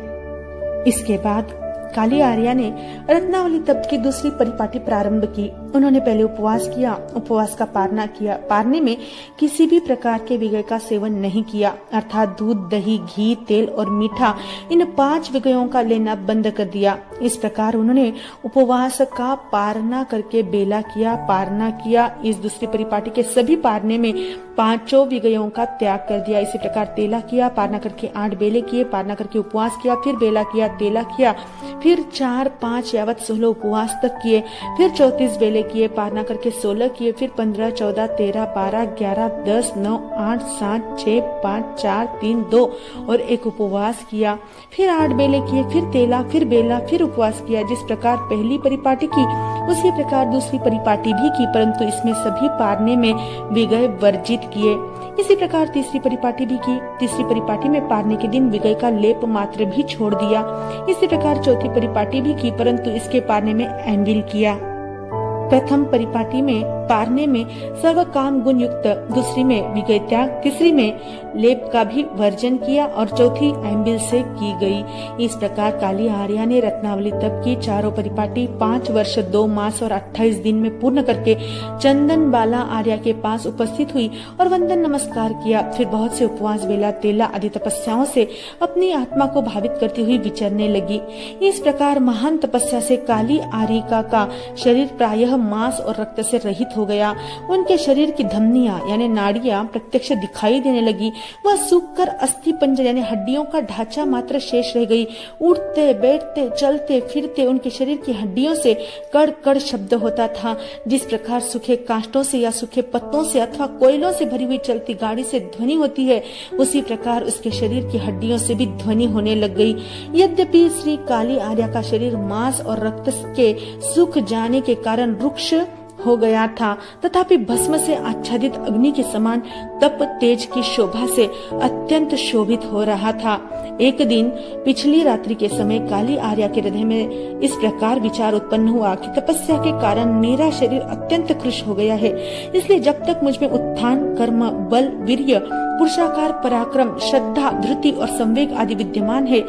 इसके बाद काली आर्या ने रत्नावली तप की दूसरी परिपाटी प्रारंभ की। उन्होंने पहले उपवास किया, उपवास का पारना किया। पारने में किसी भी प्रकार के विगय का सेवन नहीं किया, अर्थात दूध, दही, घी, तेल और मीठा, इन 5 विगयों का लेना बंद कर दिया। इस प्रकार उन्होंने उपवास का पारना करके बेला किया, पारना किया। इस दूसरी परिपाटी के सभी पारने में 5 विगयों का त्याग कर दिया। इसी प्रकार तेला किया, पारना करके 8 बेले किए, पारना करके उपवास किया, फिर बेला किया, तेला किया, फिर 4, 5 यावत 16 उपवास तक किए, फिर 34 बेले किए, पारना करके 16 किए, फिर 15, 14, 13, 12, 11, 10, 9, 8, 7, 6, 5, 4, 3, 2 और 1 उपवास किया, फिर 8 बेले किए, फिर तेला, फिर बेला, फिर उपवास किया। जिस प्रकार पहली परिपाटी की उसी प्रकार दूसरी परिपाटी भी की, परंतु इसमें सभी पारने में विगय वर्जित किए। इसी प्रकार तीसरी परिपाटी भी की। तीसरी परिपाटी में पारने के दिन विगय का लेप मात्र भी छोड़ दिया। इसी प्रकार चौथी परिपाटी भी की, परंतु इसके पारने में एम्बिल किया। प्रथम परिपाटी में पारने में सर्व काम गुण युक्त, दूसरी में विगय त्याग, तीसरी में लेप का भी वर्जन किया और चौथी एम्बिल से की गई। इस प्रकार काली आर्या ने रत्नावली तप की चारों परिपाटी 5 वर्ष 2 मास और 28 दिन में पूर्ण करके चंदन बाला आर्या के पास उपस्थित हुई और वंदन नमस्कार किया। फिर बहुत से उपवास, बेला, तेला आदि तपस्याओं से अपनी आत्मा को भावित करती हुई विचरने लगी। इस प्रकार महान तपस्या से काली आर्यिका का शरीर प्रायः मांस और रक्त से रहित हो गया। उनके शरीर की धमनियां यानी नाड़ियां प्रत्यक्ष दिखाई देने लगी। वह सूखकर अस्थि पंजर यानी हड्डियों का ढांचा मात्र शेष रह गई। उठते, बैठते, चलते फिरते उनके शरीर की हड्डियों से कड़ कड़ शब्द होता था। जिस प्रकार सूखे कांटों से या सूखे पत्तों से अथवा कोयलों से भरी हुई चलती गाड़ी से ध्वनि होती है, उसी प्रकार उसके शरीर की हड्डियों से भी ध्वनि होने लग गई। यद्यपि श्री काली आर्या का शरीर मांस और रक्त के सूख जाने के कारण रुक्ष हो गया था, तथापि भस्म से आच्छादित अग्नि के समान तप तेज की शोभा से अत्यंत शोभित हो रहा था। एक दिन पिछली रात्रि के समय काली आर्या के हृदय में इस प्रकार विचार उत्पन्न हुआ कि तपस्या के कारण मेरा शरीर अत्यंत कृश हो गया है, इसलिए जब तक मुझ में उत्थान, कर्म, बल, वीर्य, पुरुषाकार, पराक्रम, श्रद्धा, धृति और संवेग आदि विद्यमान है,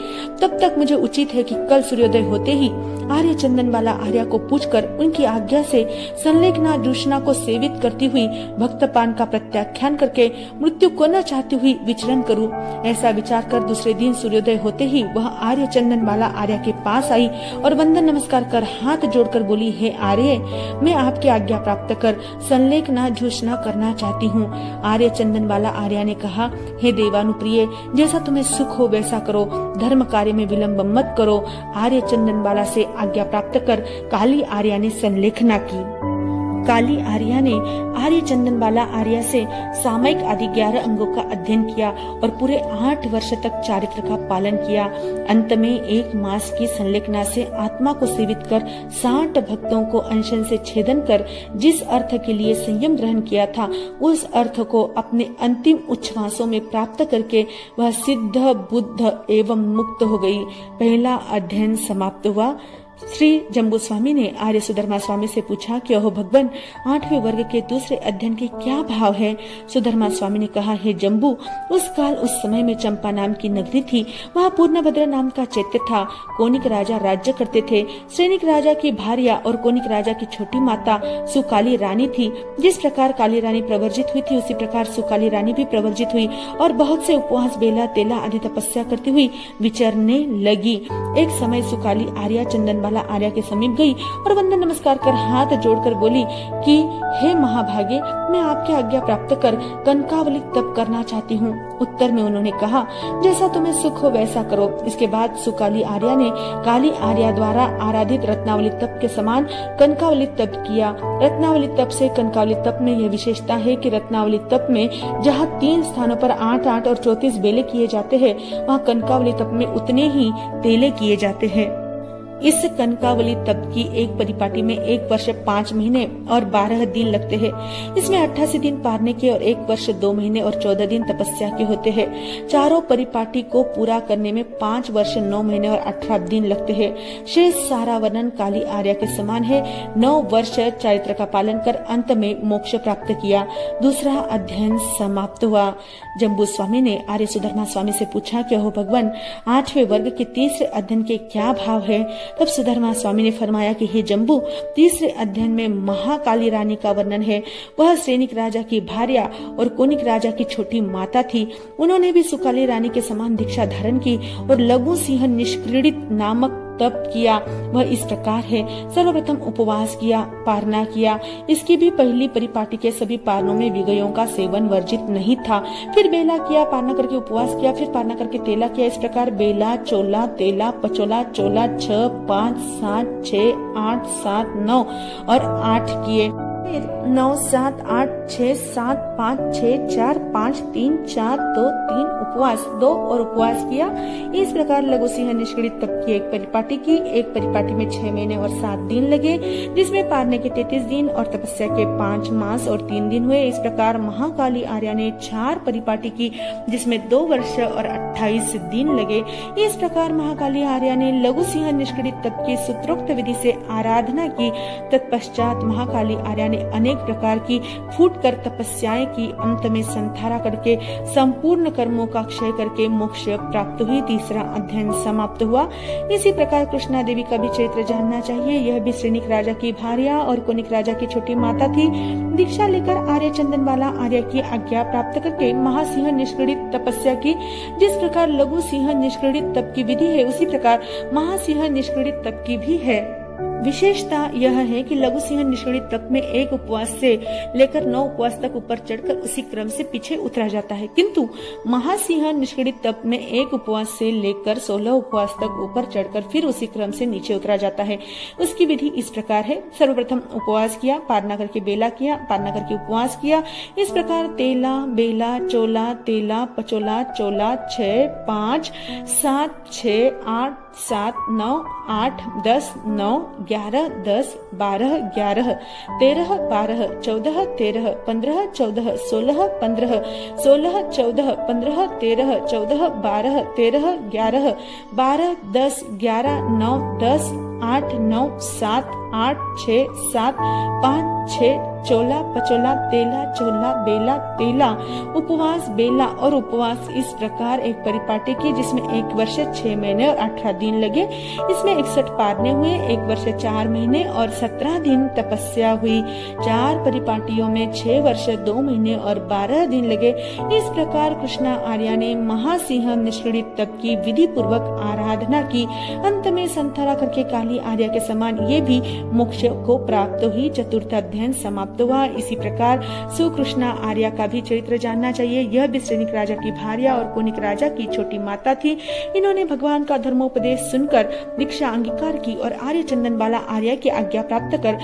तब तक मुझे उचित है कि कल सूर्योदय होते ही आर्य चंदन वाला आर्या को पूछकर उनकी आज्ञा से संलेखना दूषणा को सेवित करती हुई भक्तपान का प्रत्याख्यान करके मृत्यु को न चाहती हुई विचरण करूं। ऐसा विचार कर दूसरे दिन सूर्योदय होते ही वह आर्य चंदन वाला आर्या के पास आई और वंदन नमस्कार कर हाथ जोड़कर बोली, हे आर्य, मैं आपकी आज्ञा प्राप्त कर संलेखना दूषणा करना चाहती हूँ। आर्य चंदन वाला आर्या ने कहा, हे देवानुप्रिय, जैसा तुम्हें सुख हो वैसा करो, धर्म कार्य में विलंब मत करो। आर्य चंदन वाला से आज्ञा प्राप्त कर काली आर्या ने संलेखना की। काली आर्या ने आर्य चंदन वाला आर्या से सामयिक आदि 11 अंगों का अध्ययन किया और पूरे 8 वर्ष तक चारित्र का पालन किया। अंत में 1 मास की संलेखना से आत्मा को सेवित कर 60 भक्तों को अनशन से छेदन कर जिस अर्थ के लिए संयम ग्रहण किया था, उस अर्थ को अपने अंतिम उच्छ्वासों में प्राप्त करके वह सिद्ध, बुद्ध एवं मुक्त हो गई। पहला अध्ययन समाप्त हुआ। श्री जम्बू स्वामी ने आर्य सुधर्मा स्वामी से पूछा कि ओह भगवान, 8वें वर्ग के दूसरे अध्ययन के क्या भाव है? सुधर्मा स्वामी ने कहा, हे जम्बू, उस काल उस समय में चंपा नाम की नगरी थी। वहाँ पूर्णभद्र नाम का चैत्य था। कोनिक राजा राज्य करते थे। श्रेनिक राजा की भार्या और कोनिक राजा की छोटी माता सुकाली रानी थी। जिस प्रकार काली रानी प्रवर्जित हुई थी, उसी प्रकार सुकाली रानी भी प्रवर्जित हुई और बहुत से उपवास, बेला, तेला आदि तपस्या करती हुई विचरने लगी। एक समय सुकाली आर्या चंदन वाला आर्या के समीप गई और वंदन नमस्कार कर हाथ जोड़कर बोली कि हे महाभागे, मैं आपकी आज्ञा प्राप्त कर कनकावली तप करना चाहती हूँ। उत्तर में उन्होंने कहा, जैसा तुम्हें सुख हो वैसा करो। इसके बाद सुकाली आर्या ने काली आर्या द्वारा आराधित रत्नावली तप के समान कनकावली तप किया। रत्नावली तप से कनकावली तप में यह विशेषता है कि रत्नावली तप में जहाँ 3 स्थानों पर 8-8 और 34 बेले किए जाते हैं, वहाँ कनकावली तप में उतने ही तेले किए जाते हैं। इस कनकावली तप की एक परिपाटी में 1 वर्ष 5 महीने और 12 दिन लगते हैं। इसमें 88 दिन पारने के और 1 वर्ष 2 महीने और 14 दिन तपस्या के होते हैं। चारों परिपाटी को पूरा करने में 5 वर्ष 9 महीने और 18 दिन लगते हैं। शेष सारा वर्णन काली आर्या के समान है। 9 वर्ष चरित्र का पालन कर अंत में मोक्ष प्राप्त किया। दूसरा अध्ययन समाप्त हुआ। जम्बू स्वामी ने आर्य सुधर्मा स्वामी से पूछा कि हो भगवान, 8वें वर्ग के तीसरे अध्ययन के क्या भाव है? तब सुधर्मा स्वामी ने फरमाया कि हे जम्बू, तीसरे अध्ययन में महाकाली रानी का वर्णन है। वह सैनिक राजा की भार्या और कोनिक राजा की छोटी माता थी। उन्होंने भी सुकाली रानी के समान दीक्षा धारण की और लघु सिंह निष्क्रीडित नामक तप किया। वह इस प्रकार है। सर्वप्रथम उपवास किया, पारना किया। इसकी भी पहली परिपाटी के सभी पारनों में विगयों का सेवन वर्जित नहीं था। फिर बेला किया, पारना करके उपवास किया, फिर पारना करके तेला किया। इस प्रकार बेला, चोला, तेला, पचोला, चोला 6, 5, 7, 6, 8, 7, 9 और 8 किए। 9, 7, 8, 6, 7, 5, 6, 4, 5, 3, 4, 2, 3 उपवास 2 और उपवास किया। इस प्रकार लघु सिंह निष्क्रिय तप की एक परिपाटी की। एक परिपाटी में 6 महीने और 7 दिन लगे, जिसमें पारने के 33 दिन और तपस्या के 5 मास और 3 दिन हुए। इस प्रकार महाकाली आर्या ने 4 परिपाटी की, जिसमें 2 वर्ष और 28 दिन लगे। इस प्रकार महाकाली आर्या ने लघु सिंह निष्क्रिय तप की सूत्रोक्त विधि से आराधना की। तत्पश्चात महाकाली आर्या ने अनेक प्रकार की फूट कर तपस्याएं की। अंत में संथारा करके संपूर्ण कर्मों का क्षय करके मोक्ष प्राप्त हुई। तीसरा अध्ययन समाप्त हुआ। इसी प्रकार कृष्णा देवी का भी चरित्र जानना चाहिए। यह भी सैनिक राजा की भार्या और कोनिक राजा की छोटी माता थी। दीक्षा लेकर आर्य चंदनबाला आर्य की आज्ञा प्राप्त करके महासिंह निष्क्रिय तपस्या की। जिस प्रकार लघु सिंह निष्क्रिय तप की विधि है, उसी प्रकार महासिंह निष्क्रिय तप की भी है। विशेषता यह है कि लघु सिंह निष्क्रिय तप में 1 उपवास से लेकर 9 उपवास तक ऊपर चढ़कर उसी क्रम से पीछे उतरा जाता है, किंतु महासिंह निष्क्रिय तप में 1 उपवास से लेकर 16 उपवास तक ऊपर चढ़कर फिर उसी क्रम से नीचे उतरा जाता है। उसकी विधि इस प्रकार है। सर्वप्रथम उपवास किया, पारना करके बेला किया, पारना करके उपवास किया। इस प्रकार तेला, बेला, चोला, तेला, पचोला, चोला 6, 5, 7, 6, 8, 7, 9, 8, 10, 9, 11, 10, 12, 11, 13, 12, 14, 13, 15, 14, 16, 15, 16, 14, 15, 13, 14, 12, 13, 11, 12, 10, 11, 9, 10, 8, 9, 7, 8, 6, 7, 5, 6, चोला, पचोला, तेला, चोला, बेला, तेला, उपवास, बेला और उपवास। इस प्रकार एक परिपाटी की, जिसमें 1 वर्ष 6 महीने और 18 दिन लगे। इसमें 61 पारने हुए। 1 वर्ष 4 महीने और 17 दिन तपस्या हुई। 4 परिपाटियों में 6 वर्ष 2 महीने और 12 दिन लगे। इस प्रकार कृष्णा आर्या ने महासिंह निष्क्रिय तप की विधि पूर्वक आराधना की। अंत में संथारा करके काली आर्या के समान ये भी मोक्ष को प्राप्त हुई। चतुर्थ अध्ययन समाप्त हुआ। इसी प्रकार सुकृष्णा आर्या का भी चरित्र जानना चाहिए। यह भी सैनिक राजा की भार्या और कोनिक राजा की छोटी माता थी। इन्होंने भगवान का धर्मोपदेश सुनकर दीक्षा अंगीकार की और आर्य चंदनबाला आर्या की आज्ञा प्राप्त कर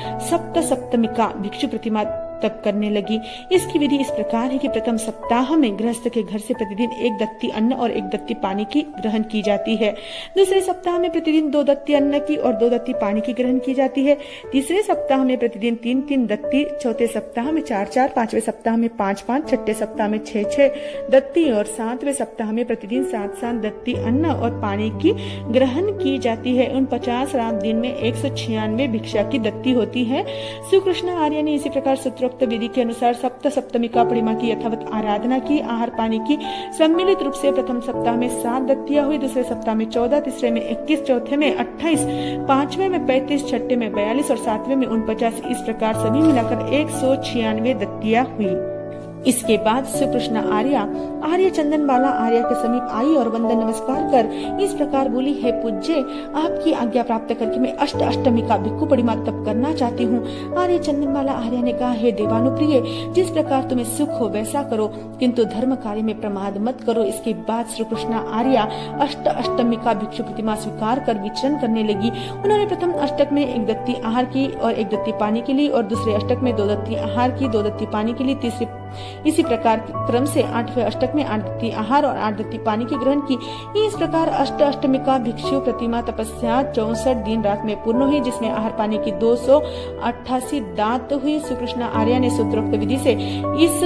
सप्तमिका भिक्षु प्रतिमा तप करने लगी। इसकी विधि इस प्रकार है कि प्रथम सप्ताह में गृहस्थ के घर से प्रतिदिन 1 दत्ती अन्न और 1 दत्ती पानी की ग्रहण की जाती है। दूसरे सप्ताह में प्रतिदिन 2 दत्ती अन्न की और 2 दत्ती पानी की ग्रहण की जाती है। तीसरे सप्ताह में प्रतिदिन 3-3 दत्ती, चौथे सप्ताह में 4-4, 5वें सप्ताह में 5-5, छठे सप्ताह में 6-6 दत्ती और 7वें सप्ताह में प्रतिदिन 7-7 दत्ती अन्न और पानी की ग्रहण की जाती है। उन 50 रात दिन में 196 भिक्षा की दत्ती होती है। श्रीकृष्ण आर्य ने इसी प्रकार सूत्रोक्त विधि के अनुसार सप्तमिका परिमा की यथावत आराधना की। आहार पानी की सम्मिलित रूप से प्रथम सप्ताह में 7 दत्तियां हुई, दूसरे सप्ताह में 14, तीसरे में 21, चौथे में 28, 5वें में 35, छठे में 42 और 7वें में 49। इस प्रकार सभी मिलाकर 196 दत्तियां हुई। इसके बाद सुकृष्णा आर्या आर्य चंदनबाला आर्या के समीप आई और वंदन नमस्कार कर इस प्रकार बोली, हे पूज्य, आपकी आज्ञा प्राप्त करके मैं अष्टमी का भिक्खु परिमा तप करना चाहती हूँ। आर्य चंदनबाला आर्या ने कहा, हे देवानुप्रिय, जिस प्रकार तुम्हें सुख हो वैसा करो, किंतु धर्म कार्य में प्रमाद मत करो। इसके बाद श्रीकृष्णा आर्या अष्टमी का भिक्षु प्रतिमा स्वीकार कर विचरण करने लगी। उन्होंने प्रथम अष्टक में 1 दत्ती आहार की और 1 दत्ती पानी के लिए और दूसरे अष्टक में 2 दत्ती आहार की, 2 दत्ती पानी के लिए, तीसरे इसी प्रकार क्रम से 8वें अष्टक में 8 दत्ती आहार और 8 दत्ती पानी की ग्रहण की। इस प्रकार अष्टमिका भिक्षु प्रतिमा तपस्या 64 दिन रात में पूर्ण हुई, जिसमें आहार पानी की 288 दात हुई। श्री कृष्ण आर्य ने सूत्रोक्त विधि से इस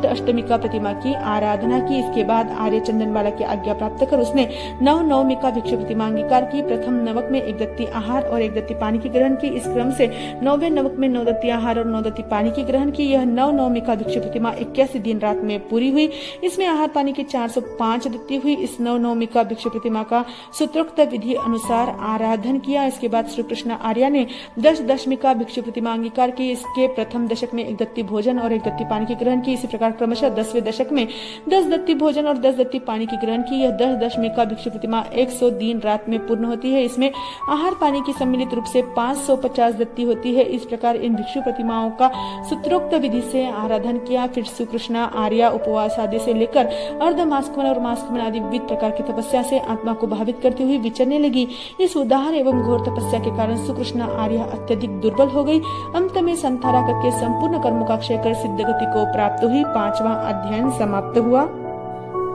अष्टमिका प्रतिमा की आराधना की। इसके बाद आर्य चंदनबाला की आज्ञा प्राप्त कर उसने नवमिका भिक्षु प्रतिमा अंगीकार की। प्रथम नवक में 1 दत्ती आहार और 1 दत्ती पानी की ग्रहण की। इस क्रम से 9वें नवक में 9 दत्ती आहार और 9 दत्ती पानी की ग्रहण की। यह नवमिका भिक्षु प्रतिमा 81 दिन रात में पूरी हुई। इसमें आहार पानी की 405 दत्ती हुई। इस नवमिका भिक्षु प्रतिमा का सूत्रोक्त विधि अनुसार आराधन किया। इसके बाद श्री कृष्ण आर्य ने दशमिका भिक्षु प्रतिमा अंगीकार की। इसके प्रथम दशक में 1 दत्ती भोजन और 1 दत्ती पानी की ग्रहण की। इसी प्रकार क्रमशः 10वें दशक में 10 दत्ती भोजन और 10 दत्ती पानी की ग्रहण की। यह दशमिका भिक्षु प्रतिमा 100 दिन रात में पूर्ण होती है। इसमें आहार पानी की सम्मिलित रूप से 550 दत्ती होती है। इस प्रकार इन भिक्षु प्रतिमाओं का सूत्रोक्त विधि से आराधन किया। फिर श्री कृष्ण आर्य उपवास आदि से लेकर अर्धमास्कवन और मास्कवन आदि विविध प्रकार की तपस्या से आत्मा को भावित करती हुई विचरने लगी। इस उदार एवं घोर तपस्या के कारण श्री कृष्ण आर्य अत्यधिक दुर्बल हो गई। अंत में संथारा करके संपूर्ण कर्मों का क्षय कर सिद्ध गति को प्राप्त हुई। 5वां अध्ययन समाप्त हुआ।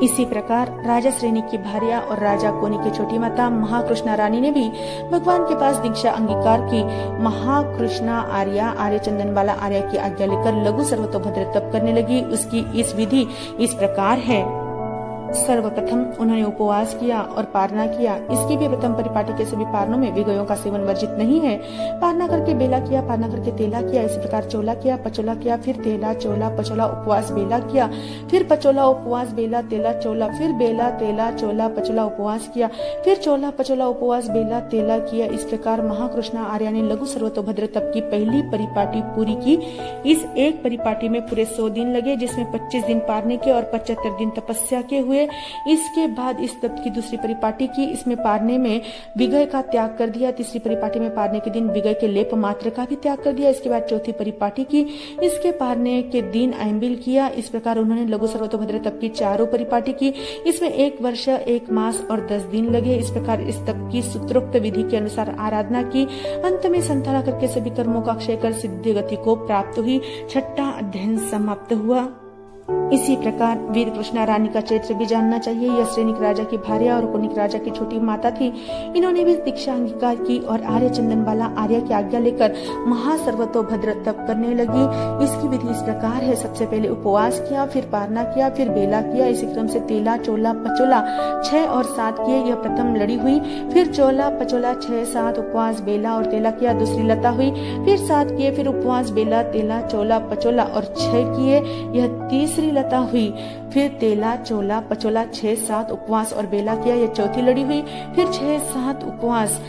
इसी प्रकार राजा श्रेणी की भार्या और राजा कोनी की छोटी माता महाकृष्णा रानी ने भी भगवान के पास दीक्षा अंगीकार की। महाकृष्णा आर्य चंदनबाला आर्य की आज्ञा लेकर लघु सर्वतोभद्र तप करने लगी। उसकी इस विधि इस प्रकार है। सर्वप्रथम उन्होंने उपवास किया और पारना किया। इसकी भी प्रथम परिपाटी के सभी पारनों में विगयों का सेवन वर्जित नहीं है। पारना करके बेला किया, पारना करके तेला किया। इसी प्रकार चोला किया, पचोला किया, फिर तेला, चोला, पचोला, उपवास, बेला किया, फिर पचोला, उपवास, बेला, तेला, चोला, फिर बेला, तेला, चोला, पचोला, उपवास किया, फिर चोला, पचोला, उपवास, बेला, तेला किया। इस प्रकार महाकृष्णा आर्य ने लघु सर्वतोभद्र तप की पहली परिपाटी पूरी की। इस एक परिपाटी में पूरे 100 दिन लगे, जिसमें 25 दिन पारने के और 75 दिन तपस्या के हुए। इसके बाद इस तप की दूसरी परिपाटी की। इसमें पारने में विगय का त्याग कर दिया। तीसरी परिपाटी में पारने के दिन विगय के लेप मात्र का भी त्याग कर दिया। इसके बाद चौथी परिपाटी की। इसके पारने के दिन अम्बिल किया। इस प्रकार उन्होंने लघु सर्वतोभद्र तप की 4 परिपाटी की। इसमें 1 वर्ष 1 मास और 10 दिन लगे। इस प्रकार इस तप की सूत्रोक्त विधि के अनुसार आराधना की। अंत में संथारा करके सभी कर्मों का क्षय कर सिद्ध गति को प्राप्त हुई। 6वां अध्ययन समाप्त हुआ। इसी प्रकार वीर कृष्णा रानी का चरित्र भी जानना चाहिए। यह श्रेणिक राजा की भार्या और कोनिक राजा की छोटी माता थी। इन्होंने भी दीक्षा अंगीकार की और आर्य चंदनबाला आर्य की आज्ञा लेकर महासर्वतोभद्र तप करने लगी। इसकी विधि इस प्रकार है। सबसे पहले उपवास किया, फिर पारना किया, फिर बेला किया। इसी क्रम से तेला, चोला, पचोला 6 और 7 किए। यह प्रथम लड़ी हुई। फिर चोला, पचोला 6, 7 उपवास, बेला और तेला किया। दूसरी लता हुई। फिर 7 किए, फिर उपवास, बेला, तेला, चोला, पचोला और 6 किए। यह तीसरी लता हुई। फिर तेला, चोला, पचोला 6, 7 उपवास और बेला किया। यह चौथी लड़ी हुई। फिर 6, 7 उपवास,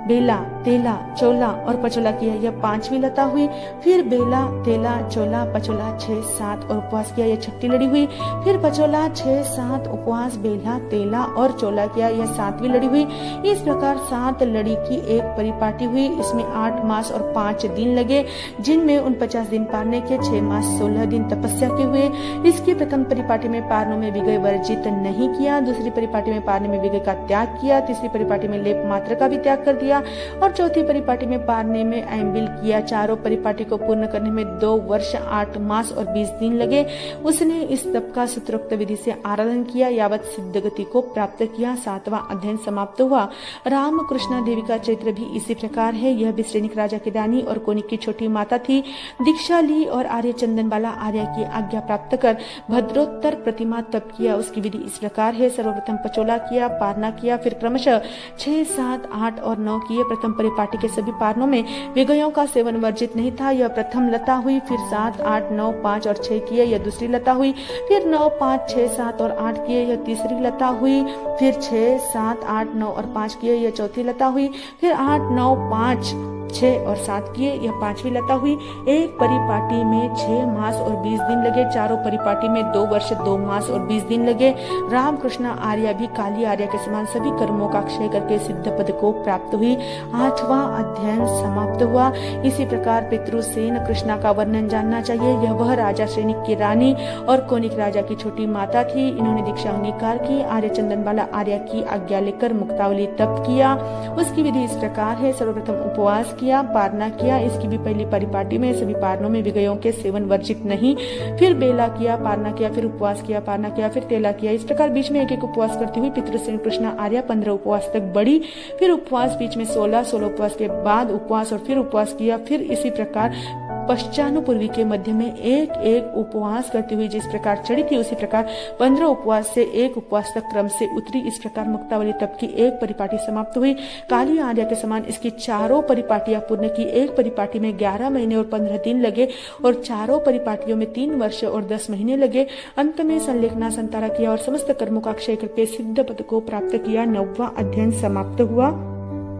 बेला, तेला, चोला और पचोला किया। यह 5वीं लता हुई। फिर बेला, तेला, चोला, पचोला 6, 7 और उपवास किया। यह 6ठी लड़ी हुई। फिर पचोला 6, 7 उपवास, बेला, तेला और चोला किया। यह 7वीं लड़ी हुई। इस प्रकार 7 लड़ी की एक परिपाटी हुई। इसमें 8 मास और 5 दिन लगे, जिनमें 49 दिन पारने के, 6 मास 16 दिन तपस्या के हुए। इसकी प्रथम परिपाटी में पारनों में विगय वर्जित नहीं किया। दूसरी परिपाटी में पारने में विगय का त्याग किया। तीसरी परिपाटी में लेप मात्र का भी त्याग कर दिया और चौथी परिपाटी में पारने में अम्बिल किया। 4 परिपाटी को पूर्ण करने में 2 वर्ष 8 मास और 20 दिन लगे। उसने इस तप का सूत्रोक्त विधि से आराधन किया, यावत सिद्ध गति को प्राप्त किया। 7वां अध्ययन समाप्त हुआ। राम कृष्णा देवी का चरित्र भी इसी प्रकार है। यह भी श्रेणिक राजा की रानी और कोनिक की छोटी माता थी। दीक्षा ली और आर्य चंदनबाला आर्य की आज्ञा प्राप्त कर भद्रोत्तर प्रतिमा तप किया। उसकी विधि इस प्रकार है। सर्वप्रथम पचोला किया, पारना किया, फिर क्रमशः 6, 7, 8 और 9 किए। प्रथम परिपाटी के सभी पारनों में विगयों का सेवन वर्जित नहीं था। यह प्रथम लता हुई। फिर 7, 8, 9, 5 और 6 किए। यह दूसरी लता हुई। फिर 9, 5, 6, 7 और 8 किए। यह तीसरी लता हुई। फिर 6, 7, 8, 9 और 5 किए। यह चौथी लता हुई। फिर 8, 9, 5, 6 और 7 किए। यह 5वीं लता हुई। एक परिपाटी में 6 मास और 20 दिन लगे। 4 परिपाटी में 2 वर्ष 2 मास और 20 दिन लगे। रामकृष्ण आर्य भी काली आर्य के समान सभी कर्मों का क्षय करके सिद्ध पद को प्राप्त हुई। 8वां अध्ययन समाप्त हुआ। इसी प्रकार पितृसेन कृष्णा का वर्णन जानना चाहिए। यह वह राजा श्रेणिक की रानी और कोनिक राजा की छोटी माता थी। इन्होंने दीक्षा अंगीकार की। आर्य चंदनबाला आर्य की आज्ञा लेकर मुक्तावली तप किया। उसकी विधि इस प्रकार है। सर्वप्रथम उपवास किया, पारना किया। इसकी भी पहली परिपाटी में सभी पारनों में विगयों के सेवन वर्जित नहीं। फिर बेला किया, पारना किया, फिर उपवास किया, पारना किया, फिर तेला किया। इस प्रकार बीच में एक एक उपवास करती हुई पितृश्रेणी कृष्णा आर्या 15 उपवास तक बढ़ी। फिर उपवास बीच में 16 उपवास के बाद उपवास और फिर उपवास किया। फिर इसी प्रकार पश्चानुपूर्वी के मध्य में एक एक उपवास करती हुई जिस प्रकार चढ़ी थी उसी प्रकार 15 उपवास से एक उपवास तक क्रम से उतरी। इस प्रकार मुक्तावली तप की एक परिपाटी समाप्त हुई। काली आर्या के समान इसकी चारों परिपाटियां पूर्ण की। एक परिपाटी में 11 महीने और 15 दिन लगे और चारों परिपाटियों में 3 वर्ष और 10 महीने लगे। अंत में संलेखना संतारा किया और समस्त कर्मों का क्षय करके सिद्ध पद को प्राप्त किया। 9वां अध्ययन समाप्त हुआ।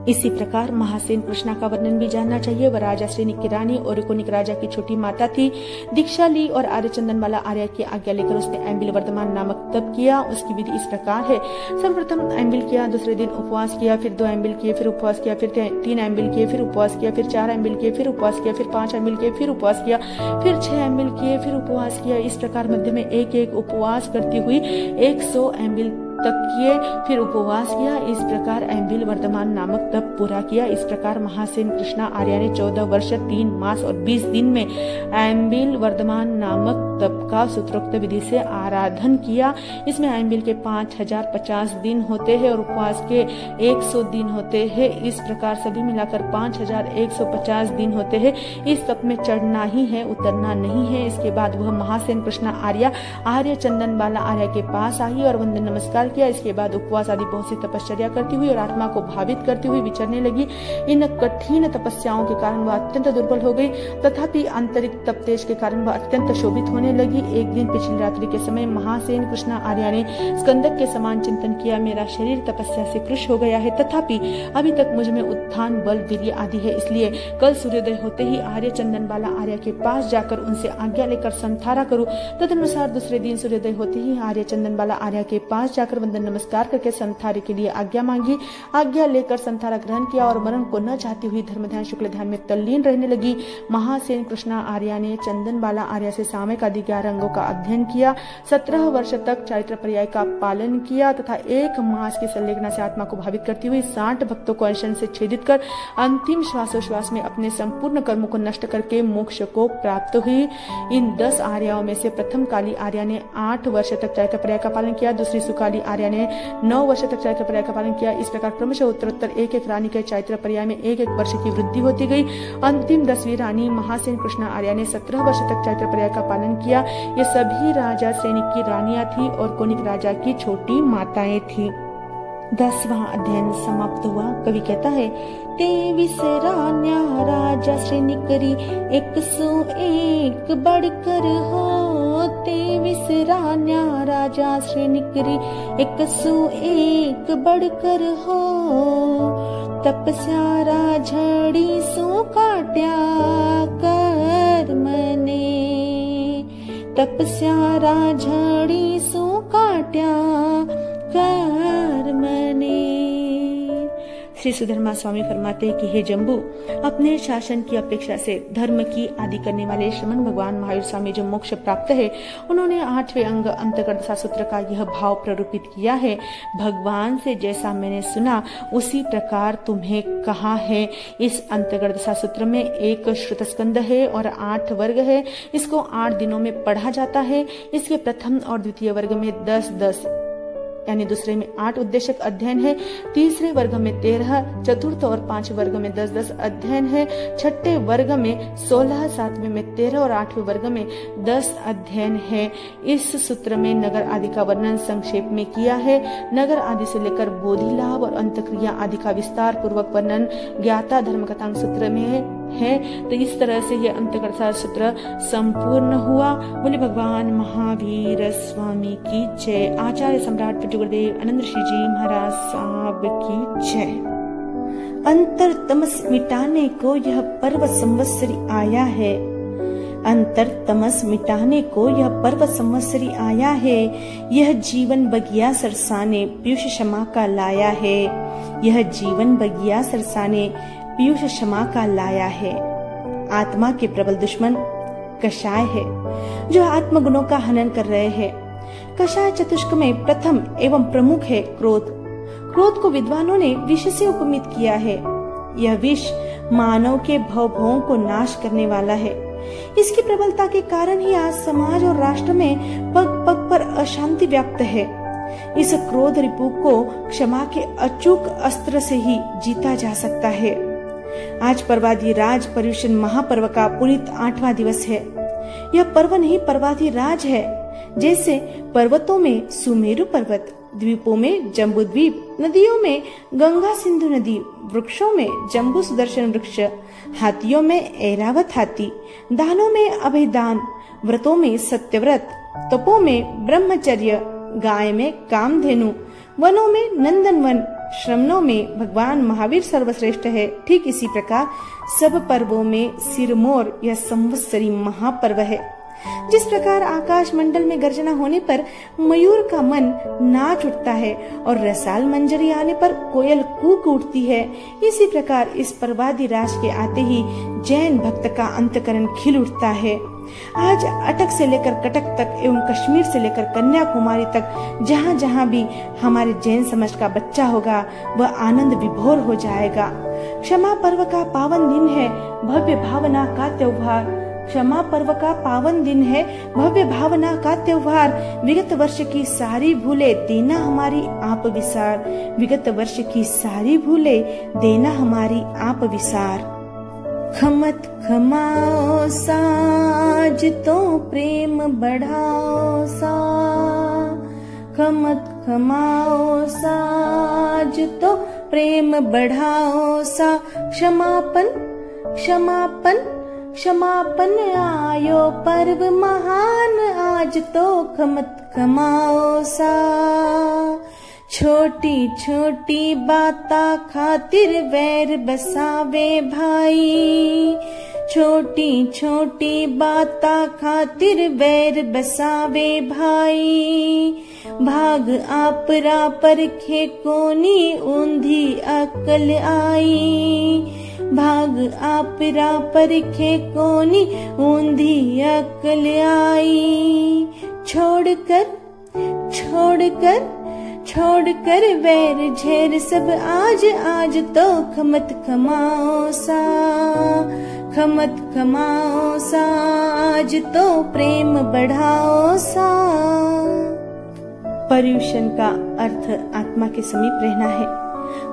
इसी प्रकार महासेन कृष्णा का वर्णन भी जानना चाहिए। वह राजा श्रेनिक की रानी और कोनिक राजा की छोटी माता थी। दीक्षा ली और आर्य चंदनमाला आर्या की आज्ञा लेकर उसने एम्बिल वर्धमान नामक तप किया। उसकी विधि इस प्रकार है। सर्वप्रथम एम्बिल किया, दूसरे दिन उपवास किया, फिर 2 एम्बिल किए, फिर उपवास किया, फिर 3 एम्बिल किए, फिर उपवास किया, फिर 4 एम्बिल किए, फिर उपवास किया, फिर 5 एम्बिल किए, फिर उपवास किया, फिर 6 एम्बिल किए, फिर उपवास किया। इस प्रकार मध्य में एक एक उपवास करती हुई 100 एम्बिल तक किए, फिर उपवास किया। इस प्रकार एम्बिल वर्धमान नामक तप पूरा किया। इस प्रकार महासेन कृष्णा आर्या ने 14 वर्ष 3 मास और 20 दिन में एम्बिल वर्धमान नामक तप का सूत्रोक्त विधि से आराधन किया। इसमें एम्बिल के 5050 दिन होते हैं और उपवास के 100 दिन होते हैं। इस प्रकार सभी मिलाकर 5150 दिन होते हैं। इस तप में चढ़ना ही है, उतरना नहीं है। इसके बाद वह महासेन कृष्णा आर्या आर्य चंदनबाला आर्या के पास आई और वंदन नमस्कार किया। इसके बाद उपवास आदि बहुत सी तपश्चर्या करती हुई और आत्मा को भावित करती हुई विचरने लगी। इन कठिन तपस्याओं के कारण वह अत्यंत दुर्बल हो गई, तथापि आंतरिक तप तेज के कारण वह अत्यंत शोभित होने लगी। एक दिन पिछली रात्रि के समय महासेन कृष्णा आर्या ने स्कंदक के समान चिंतन किया। मेरा शरीर तपस्या से कृश हो गया है, तथापि अभी तक मुझ में उत्थान बल वीर्य आदि है। इसलिए कल सूर्योदय होते ही आर्य चंदनबाला आर्या के पास जाकर उनसे आज्ञा लेकर संथारा करूं। तदनुसार दूसरे दिन सूर्योदय होते ही आर्य चंदनबाला आर्या के पास जाकर वंदन नमस्कार करके संथारे के लिए आज्ञा मांगी। आज्ञा लेकर संथारा ग्रहण किया और मरण को न चाहती हुई धर्म ध्यान शुक्ल ध्यान में तल्लीन रहने लगी। महासेन कृष्णा आर्या ने चंदनबाला आर्या से सामयिक आदि 11 अंगों का अध्ययन किया। 17 वर्ष तक चारित्र पर्याय का पालन किया तथा 1 मास की संलेखना से आत्मा को भावित करती हुई 60 भक्तों को अनशन से छेदित कर अंतिम श्वासोश्वास में अपने संपूर्ण कर्मों को नष्ट करके मोक्ष को प्राप्त हुई। इन 10 आर्याओं में से प्रथम काली आर्या ने 8 वर्ष तक चारित्र पर्याय का पालन किया। दूसरी सुकाली आर्या ने 9 वर्ष तक चारित्र पर्याय का पालन किया। इस प्रकार क्रमशः उत्तरोत्तर एक एक रानी के चारित्र पर्याय में 1 वर्ष की वृद्धि होती गई। अंतिम 10वीं रानी महासेन कृष्णा आर्या ने 17 वर्ष तक चारित्र पर्याय का पालन किया। ये सभी राजा श्रेणी की रानियां थी और कोनिक राजा की छोटी माताएं थी। 10वां अध्ययन समाप्त हुआ। कवि कहता है, 23 रान्या राजा श्रेणी करी 101 बढ़कर हो। 23 रान्या राजा श्रेणी करी 101 बढ़कर हो। तपस्या राझड़ी सो काट्या कर्म ने। तपस्या राझड़ी सो काट्या कर्म ने। श्री सुधर्मा स्वामी फरमाते हैं कि हे जम्बू, अपने शासन की अपेक्षा से धर्म की आदि करने वाले श्रमण भगवान महावीर स्वामी जो मोक्ष प्राप्त है, उन्होंने 8वें अंग अंतर्गत सूत्र का यह भाव प्ररूपित किया है। भगवान से जैसा मैंने सुना उसी प्रकार तुम्हें कहा है। इस अंतर्गत सूत्र में 1 श्रुत स्कंद है और 8 वर्ग है। इसको 8 दिनों में पढ़ा जाता है। इसके प्रथम और द्वितीय वर्ग में 10-10 यानी दूसरे में 8 उद्देशक अध्ययन है। तीसरे वर्ग में 13, चतुर्थ और 5 वर्ग में 10-10 अध्ययन है। छठे वर्ग में 16, 7वें में 13 और 8वें वर्ग में 10 अध्ययन है। इस सूत्र में नगर आदि का वर्णन संक्षेप में किया है। नगर आदि से लेकर बोधि लाभ और अंतक्रिया आदि का विस्तार पूर्वक वर्णन ज्ञाता धर्म कथांग सूत्र में है। तो इस तरह से यह अंतकर्ता सूत्र संपूर्ण हुआ। बोले भगवान महावीर स्वामी की जय। आचार्य सम्राट गुरुदेव आनंद ऋषि जी महाराज साहब की जय। अंतर तमस मिटाने को यह पर्व संवत्सरी आया है। अंतर तमस मिटाने को यह पर्व संवत्सरी आया है। यह जीवन बगिया सरसाने पीयूष क्षमा का लाया है। यह जीवन बगिया सरसाने पीयूष क्षमा का लाया है। आत्मा के प्रबल दुश्मन कषाय है, जो आत्म गुणों का हनन कर रहे हैं। कषाय चतुष्क में प्रथम एवं प्रमुख है क्रोध। क्रोध को विद्वानों ने विष से उपमित किया है। यह विष मानव के भवभों को नाश करने वाला है। इसकी प्रबलता के कारण ही आज समाज और राष्ट्र में पग पग पर अशांति व्याप्त है। इस क्रोध रिपु को क्षमा के अचूक अस्त्र से ही जीता जा सकता है। आज पर्वाधि राज पर्युषण महापर्व का पुनीत 8वां दिवस है। यह पर्व नहीं पर्वाधि राज है। जैसे पर्वतों में सुमेरु पर्वत, द्वीपों में जम्बू द्वीप, नदियों में गंगा सिंधु नदी, वृक्षों में जम्बू सुदर्शन वृक्ष, हाथियों में ऐरावत हाथी, दानों में अभयदान, व्रतों में सत्यव्रत, तपों में ब्रह्मचर्य, गाय में कामधेनु, वनों में नंदनवन, श्रमणों में भगवान महावीर सर्वश्रेष्ठ है। ठीक इसी प्रकार सब पर्वों में सिरमौर यह संवत्सरी महापर्व है। जिस प्रकार आकाश मंडल में गर्जना होने पर मयूर का मन नाच उठता है और रसाल मंजरी आने पर कोयल कूक उठती है, इसी प्रकार इस पर्वादि राज के आते ही जैन भक्त का अंतकरण खिल उठता है। आज अटक से लेकर कटक तक एवं कश्मीर से लेकर कन्याकुमारी तक जहाँ जहाँ भी हमारे जैन समाज का बच्चा होगा वह आनंद विभोर हो जाएगा। क्षमा पर्व का पावन दिन है, भव्य भावना का त्योहार। क्षमा पर्व का पावन दिन है, भव्य भावना का त्योहार। विगत वर्ष की सारी भूले देना हमारी आप विसार। विगत वर्ष की सारी भूले देना हमारी आप विसार। खमत खमाओ साज तो प्रेम बढ़ाओ सा। खमत खमाओ साज तो प्रेम बढ़ाओ सा। क्षमापन क्षमापन क्षमापन आयो पर्व महान आज तो खमत खमाओ सा। छोटी छोटी बाता खातिर वैर बसावे भाई। छोटी छोटी बाता खातिर वैर बसावे भाई। भाग आपरा परखे कोनी ऊंधी अकल आई। भाग आपरा परखे कोनी ऊंधी अकल आई। छोड़कर छोड़कर छोड़कर वैर झेर सब आज आज तो खमत खमाओ सा। खमत खमाओ सा आज तो प्रेम बढ़ाओ सा। पर्युषण का अर्थ आत्मा के समीप रहना है।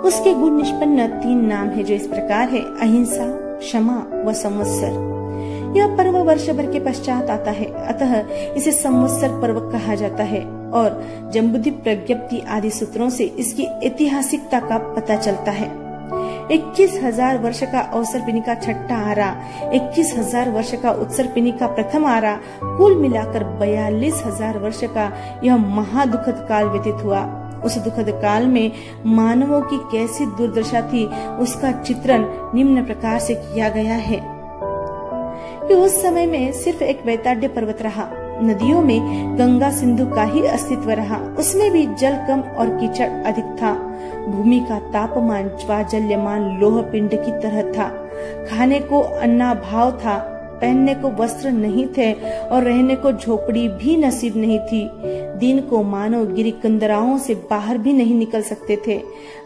उसके गुण निष्पन्न 3 नाम है जो इस प्रकार है: अहिंसा, क्षमा व संवत्सर। यह पर्व वर्ष भर के पश्चात आता है, अतः इसे संवत्सर पर्व कहा जाता है और जम्बूद्वीप प्रज्ञप्ति आदि सूत्रों से इसकी ऐतिहासिकता का पता चलता है। 21,000 वर्ष का अवसरपिनी का छठा आरा, 21,000 वर्ष का उत्सरपिनी का प्रथम आरा, कुल मिलाकर 42,000 वर्ष का यह महादुखद काल व्यतीत हुआ। उस दुखद काल में मानवों की कैसी दुर्दशा थी उसका चित्रण निम्न प्रकार से किया गया है कि उस समय में सिर्फ एक वैताड्य पर्वत रहा। नदियों में गंगा सिंधु का ही अस्तित्व रहा, उसमें भी जल कम और कीचड़ अधिक था। भूमि का तापमान ज्वाजल्यमान लोह पिंड की तरह था। खाने को अन्नाभाव था, पहनने को वस्त्र नहीं थे और रहने को झोपड़ी भी नसीब नहीं थी। दिन को मानव गिरी कंदराओं से बाहर भी नहीं निकल सकते थे।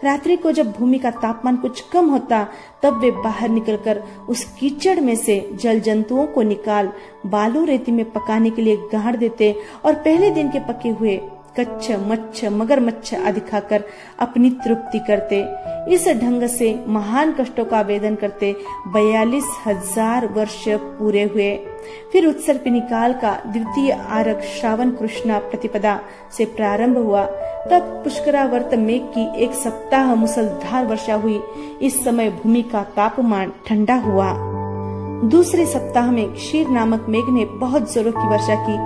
रात्रि को जब भूमि का तापमान कुछ कम होता तब वे बाहर निकलकर उस कीचड़ में से जल जंतुओं को निकाल बालू रेती में पकाने के लिए गाड़ देते और पहले दिन के पके हुए कच्छ, मच्छ, मगरमच्छ आदि खाकर अपनी तृप्ति करते। इस ढंग से महान कष्टों का वेदन करते 42,000 वर्ष पूरे हुए। फिर उत्सर्पिनी काल का द्वितीय आरक श्रावण कृष्णा प्रतिपदा से प्रारंभ हुआ। तब पुष्करावर्त मेघ की 1 सप्ताह मुसलधार वर्षा हुई। इस समय भूमि का तापमान ठंडा हुआ। दूसरे सप्ताह में क्षीर नामक मेघ ने बहुत जोरों की वर्षा की,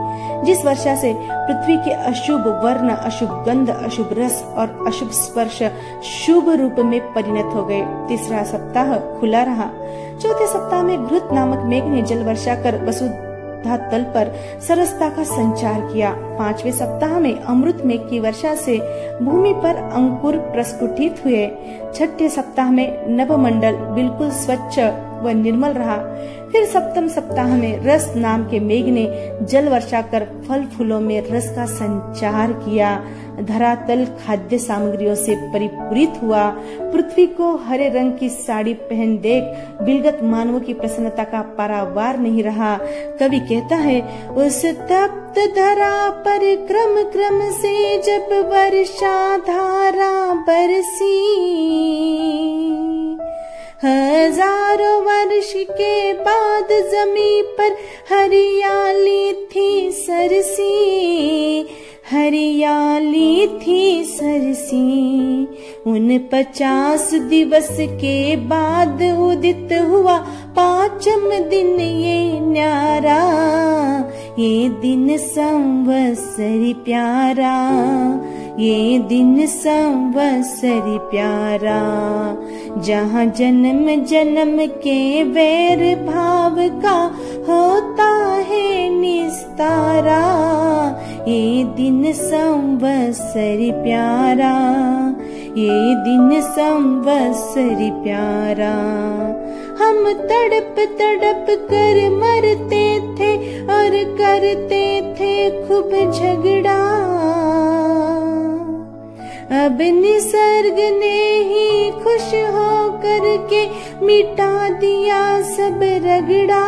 जिस वर्षा से पृथ्वी के अशुभ वर्ण, अशुभ गंध, अशुभ रस और अशुभ स्पर्श शुभ रूप में परिणत हो गए। तीसरा सप्ताह खुला रहा। चौथे सप्ताह में घृत नामक मेघ ने जल वर्षा कर वसुधा तल पर सरसता का संचार किया। 5वें सप्ताह में अमृत मेघ की वर्षा से भूमि पर अंकुर प्रस्फुटित हुए। 6ठे सप्ताह में नभमंडल बिल्कुल स्वच्छ व निर्मल रहा। फिर सप्तम सप्ताह में रस नाम के मेघ ने जल वर्षा कर फल फूलों में रस का संचार किया। धरातल खाद्य सामग्रियों से परिपूरित हुआ। पृथ्वी को हरे रंग की साड़ी पहन देख बिलगत मानवों की प्रसन्नता का पारावार नहीं रहा। कवि कहता है, उस तप्त धरा पर क्रम क्रम से जब वर्षा धारा बरसी, हजारों वर्ष के बाद जमी पर हरियाली थी सरसी, हरियाली थी सरसी। उन 50 दिवस के बाद उदित हुआ 5वें दिन ये न्यारा, ये दिन संवत्सरी प्यारा, ये दिन संवत्सरी प्यारा। जहाँ जन्म जन्म के वैर भाव का होता है निस्तारा, ये दिन संवत्सरी प्यारा, ये दिन संवत्सरी प्यारा। हम तड़प तड़प कर मरते थे और करते थे खूब झगड़ा, अब निसर्ग ने ही खुश हो करके मिटा दिया सब रगड़ा,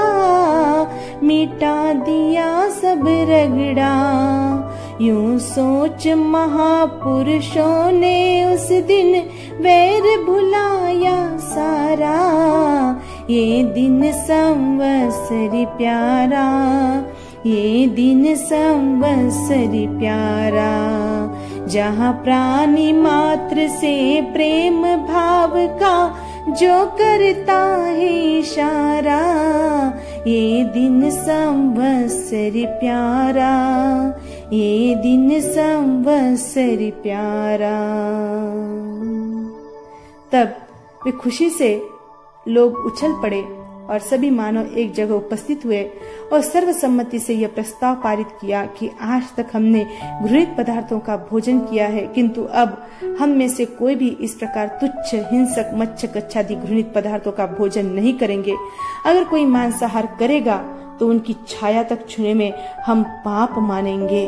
मिटा दिया सब रगड़ा। यूं सोच महापुरुषों ने उस दिन वैर भुलाया सारा, ये दिन संवत्सरी प्यारा, ये दिन संवत्सरी प्यारा। जहाँ प्राणी मात्र से प्रेम भाव का जो करता है इशारा, ये दिन संवत्सरी प्यारा, ये दिन संवत्सरी प्यारा। तब वे खुशी से लोग उछल पड़े और सभी मानव एक जगह उपस्थित हुए और सर्वसम्मति से यह प्रस्ताव पारित किया कि आज तक हमने घृणित पदार्थों का भोजन किया है, किंतु अब हम में से कोई भी इस प्रकार तुच्छ, हिंसक, मच्छर आदि घृणित पदार्थों का भोजन नहीं करेंगे। अगर कोई मांसाहार करेगा तो उनकी छाया तक छूने में हम पाप मानेंगे।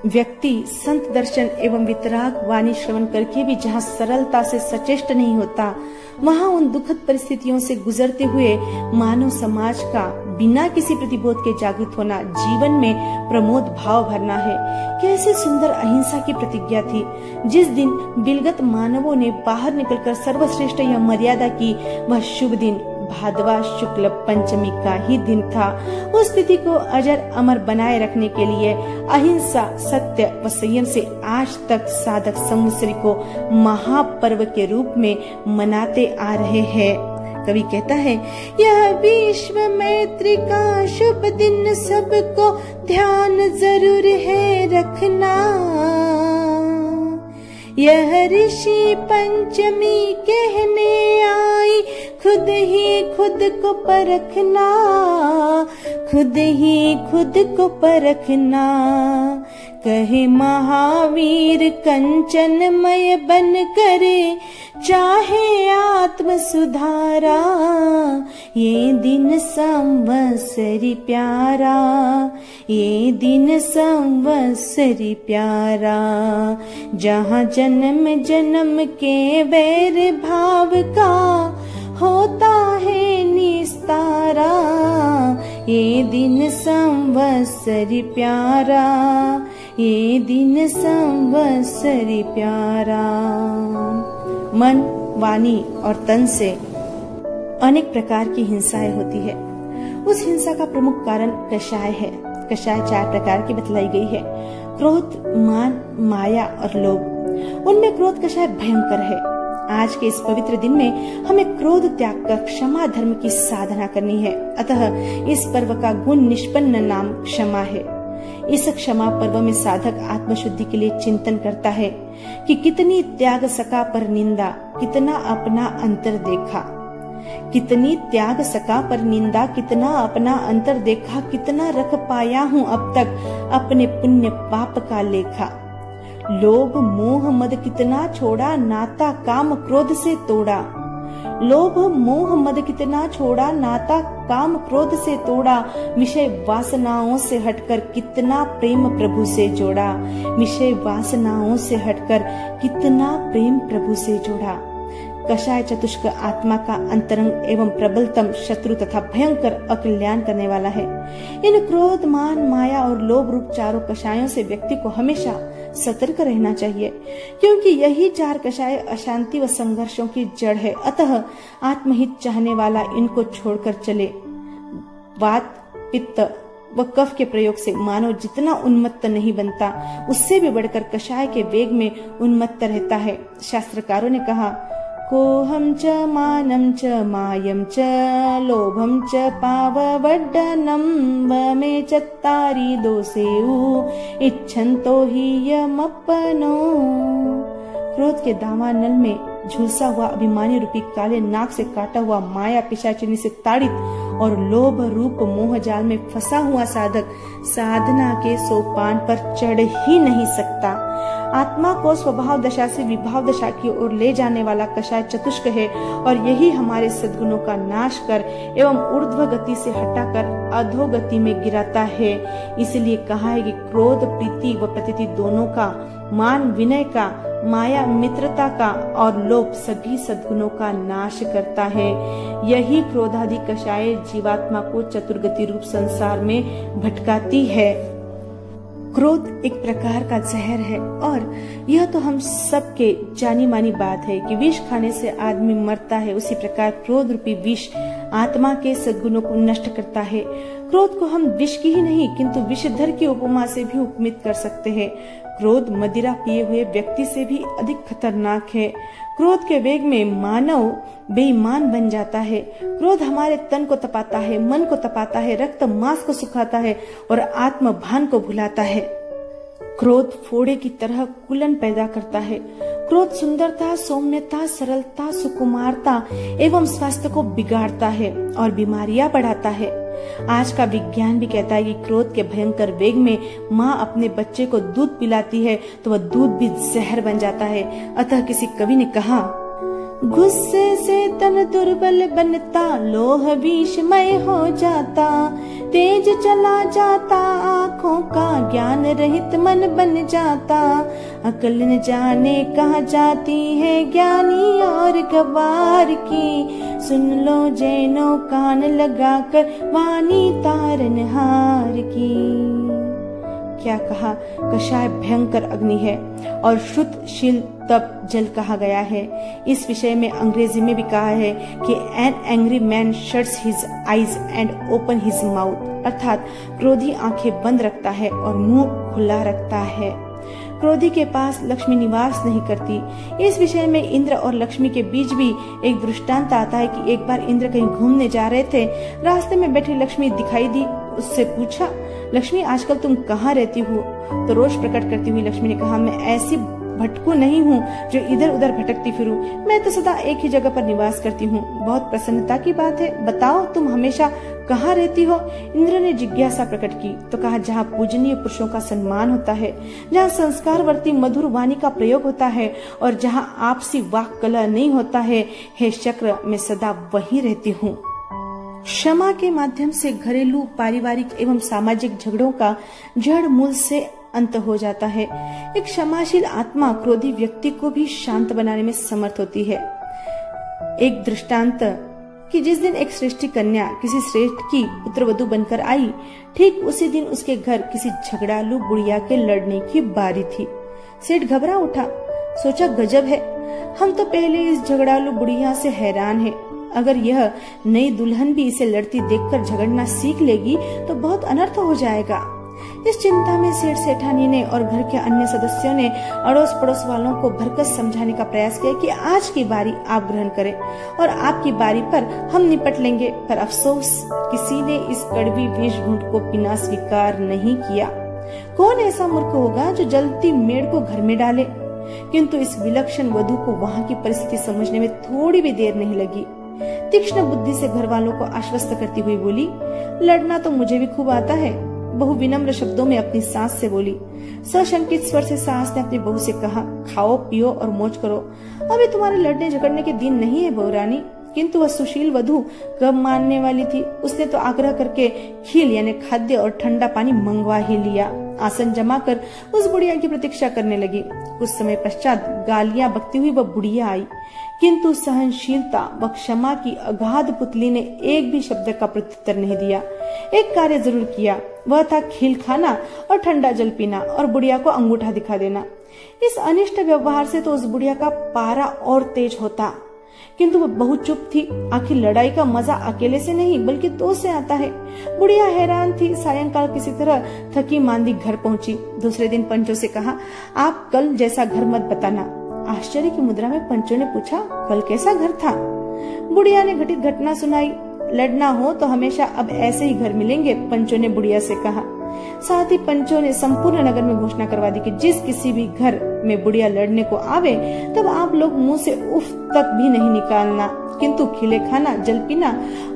व्यक्ति संत दर्शन एवं वितराग वाणी श्रवण करके भी जहाँ सरलता से सचेष्ट नहीं होता, वहाँ उन दुखद परिस्थितियों से गुजरते हुए मानव समाज का बिना किसी प्रतिबोध के जागृत होना जीवन में प्रमोद भाव भरना है। कैसे सुंदर अहिंसा की प्रतिज्ञा थी। जिस दिन बिलगत मानवों ने बाहर निकलकर सर्वश्रेष्ठ यह मर्यादा की, वह शुभ दिन भादवा शुक्ल पंचमी का ही दिन था। उस तिथि को अजर अमर बनाए रखने के लिए अहिंसा, सत्य व संयम से आज तक साधक संवत्सरी को महापर्व के रूप में मनाते आ रहे हैं। कवि कहता है, यह विश्व मैत्री का शुभ दिन सबको ध्यान जरूर है रखना। यह ऋषि पंचमी कहने आई, खुद ही खुद को परखना, खुद ही खुद को परखना। कहे महावीर कंचनमय बन करे, चाहे आत्म सुधारा। ये दिन संवत्सरी प्यारा, ये दिन संवत्सरी प्यारा। जहाँ जन्म जन्म के वैर भाव का होता है निस्तारा, ये दिन संवत्सरी प्यारा, ये दिन संवत्सरी प्यारा। मन, वाणी और तन से अनेक प्रकार की हिंसाएं होती है। उस हिंसा का प्रमुख कारण कषाय है। कषाय 4 प्रकार की बतलाई गई है: क्रोध, मान, माया और लोभ। उनमें क्रोध कषाय भयंकर है। आज के इस पवित्र दिन में हमें क्रोध त्याग कर क्षमा धर्म की साधना करनी है। अतः इस पर्व का गुण निष्पन्न नाम क्षमा है। इस क्षमा पर्व में साधक आत्मशुद्धि के लिए चिंतन करता है कि कितनी त्याग सका पर निंदा, कितना अपना अंतर देखा। कितनी त्याग सका पर निंदा, कितना अपना अंतर देखा। कितना रख पाया हूँ अब तक अपने पुण्य पाप का लेखा। लोभ मोह मद कितना छोड़ा, नाता काम क्रोध से तोड़ा। लोभ मोह मद कितना छोड़ा, नाता काम क्रोध से तोड़ा, विषय वासनाओं से हटकर कितना प्रेम प्रभु से जोड़ा, विषय वासनाओं से हटकर कितना प्रेम प्रभु से जोड़ा। कषाय चतुष्क आत्मा का अंतरंग एवं प्रबलतम शत्रु तथा भयंकर अकल्याण करने वाला है। इन क्रोध, मान, माया और लोभ रूप चारों कषायों से व्यक्ति को हमेशा सतर्क रहना चाहिए, क्योंकि यही चार कषाय अशांति व संघर्षों की जड़ है। अतः आत्महित चाहने वाला इनको छोड़कर चले। वात, पित्त व कफ के प्रयोग से मानव जितना उन्मत्त नहीं बनता, उससे भी बढ़कर कषाय के वेग में उन्मत्त रहता है। शास्त्रकारों ने कहा, कोहम च मानम च मायम च लोभम च पाववड्डनम वमे चत्तारि दोसेउ इच्छन्तो हि यमप्पनो। क्रोध के दावानल में झुलसा हुआ अभिमानी रूपी काले नाग से काटा हुआ माया पिशाचिनी से ताड़ित और लोभ रूप मोह जाल में फंसा हुआ साधक साधना के सोपान पर चढ़ ही नहीं सकता। आत्मा को स्वभाव दशा से विभाव दशा की ओर ले जाने वाला कषाय चतुष्क है और यही हमारे सद्गुणों का नाश कर एवं ऊर्ध्व गति से हटाकर अधोगति में गिराता है। इसलिए कहा है कि क्रोध प्रीति व प्रतीति दोनों का, मान विनय का, माया मित्रता का और लोभ सभी सद्गुणों का नाश करता है। यही क्रोधादि कषाय जीवात्मा को चतुर्गति रूप संसार में भटकाती है। क्रोध एक प्रकार का जहर है और यह तो हम सबके जानी मानी बात है कि विष खाने से आदमी मरता है। उसी प्रकार क्रोध रूपी विष आत्मा के सद्गुणों को नष्ट करता है। क्रोध को हम विष की ही नहीं किंतु विषधर की उपमा से भी उपमित कर सकते हैं। क्रोध मदिरा पिए हुए व्यक्ति से भी अधिक खतरनाक है। क्रोध के वेग में मानव बेईमान बन जाता है। क्रोध हमारे तन को तपाता है, मन को तपाता है, रक्त मांस को सुखाता है और आत्म भान को भुलाता है। क्रोध फोड़े की तरह कुलन पैदा करता है। क्रोध सुंदरता, सौम्यता, सरलता, सुकुमारता एवं स्वास्थ्य को बिगाड़ता है और बीमारियां बढ़ाता है। आज का विज्ञान भी कहता है कि क्रोध के भयंकर वेग में माँ अपने बच्चे को दूध पिलाती है तो वह दूध भी जहर बन जाता है। अतः किसी कवि ने कहा, गुस्से से तन दुर्बल बनता, लोह विषमय हो जाता, तेज चला जाता आँखों का, ज्ञान रहित मन बन जाता, अकल न जाने कहाँ जाती है ज्ञानी और गवार की, सुन लो जैनो कान लगाकर वाणी तारनहार की। क्या कहा, कषाय भयंकर अग्नि है और शुद्ध शील तप जल कहा गया है। इस विषय में अंग्रेजी में भी कहा है कि an angry man shuts his eyes and open his mouth, अर्थात क्रोधी आंखें बंद रखता है और मुंह खुला रखता है। क्रोधी के पास लक्ष्मी निवास नहीं करती। इस विषय में इंद्र और लक्ष्मी के बीच भी एक दृष्टांत आता है कि एक बार इंद्र कहीं घूमने जा रहे थे, रास्ते में बैठी लक्ष्मी दिखाई दी। उससे पूछा, लक्ष्मी आजकल तुम कहाँ रहती हो? तो रोष प्रकट करती हुई लक्ष्मी ने कहा, मैं ऐसी भटकू नहीं हूँ जो इधर उधर भटकती फिरूं, मैं तो सदा एक ही जगह पर निवास करती हूँ। बहुत प्रसन्नता की बात है, बताओ तुम हमेशा कहाँ रहती हो? इंद्र ने जिज्ञासा प्रकट की तो कहा, जहाँ पूजनीय पुरुषों का सम्मान होता है, जहाँ संस्कारवर्ती मधुर वाणी का प्रयोग होता है और जहाँ आपसी वाक कलह नहीं होता है, हे शक्र मैं सदा वहीं रहती हूँ। क्षमा के माध्यम से घरेलू, पारिवारिक एवं सामाजिक झगड़ों का जड़ मूल से अंत हो जाता है। एक क्षमाशील आत्मा क्रोधी व्यक्ति को भी शांत बनाने में समर्थ होती है। एक दृष्टांत कि जिस दिन एक श्रेष्ठी कन्या किसी श्रेष्ठ की पुत्रवधू बनकर आई, ठीक उसी दिन उसके घर किसी झगड़ालू बुढ़िया के लड़ने की बारी थी। सेठ घबरा उठा, सोचा गजब है, हम तो पहले इस झगड़ालू बुढ़िया से हैरान हैं। अगर यह नई दुल्हन भी इसे लड़ती देखकर झगड़ना सीख लेगी तो बहुत अनर्थ हो जाएगा। इस चिंता में सेठ सेठानी ने और घर के अन्य सदस्यों ने अड़ोस पड़ोस वालों को भरकस समझाने का प्रयास किया कि आज की बारी आप ग्रहण करें और आपकी बारी पर हम निपट लेंगे। पर अफसोस किसी ने इस कड़वी विष घूंट को पीना स्वीकार नहीं किया। कौन ऐसा मूर्ख होगा जो जलती मेड़ को घर में डाले? किंतु इस विलक्षण वधू को वहाँ की परिस्थिति समझने में थोड़ी भी देर नहीं लगी। तीक्ष्ण बुद्धि से घर वालों को आश्वस्त करती हुई बोली, लड़ना तो मुझे भी खूब आता है, बहु विनम्र शब्दों में अपनी सास से बोली। सशंकित स्वर से सास ने अपनी बहू से कहा, खाओ पियो और मौज करो, अभी तुम्हारे लड़ने झगड़ने के दिन नहीं है बहू रानी। किंतु वह सुशील वधू कब मानने वाली थी। उसने तो आग्रह करके खील यानी खाद्य और ठंडा पानी मंगवा ही लिया। आसन जमाकर उस बुढ़िया की प्रतीक्षा करने लगी। कुछ समय पश्चात गालियां बकती हुई वह बुढ़िया आई, किंतु सहनशीलता व क्षमा की अगाध पुतली ने एक भी शब्द का प्रत्युत्तर नहीं दिया। एक कार्य जरूर किया, वह था खील खाना और ठंडा जल पीना और बुढ़िया को अंगूठा दिखा देना। इस अनिष्ट व्यवहार से तो उस बुढ़िया का पारा और तेज होता, किंतु वह बहुत चुप थी। आखिर लड़ाई का मजा अकेले से नहीं बल्कि दो से आता है। बुढ़िया हैरान थी। सायंकाल किसी तरह थकी मांदी घर पहुंची। दूसरे दिन पंचों से कहा, आप कल जैसा घर मत बताना। आश्चर्य की मुद्रा में पंचों ने पूछा, कल कैसा घर था? बुढ़िया ने घटित घटना सुनाई। लड़ना हो तो हमेशा अब ऐसे ही घर मिलेंगे, पंचों ने बुढ़िया से कहा। साथ ही पंचों ने संपूर्ण नगर में घोषणा करवा दी कि जिस किसी भी घर में बुढ़िया लड़ने को आवे तब आप लोग मुंह से उफ तक भी नहीं निकालना, किंतु खिले खाना, जल पीना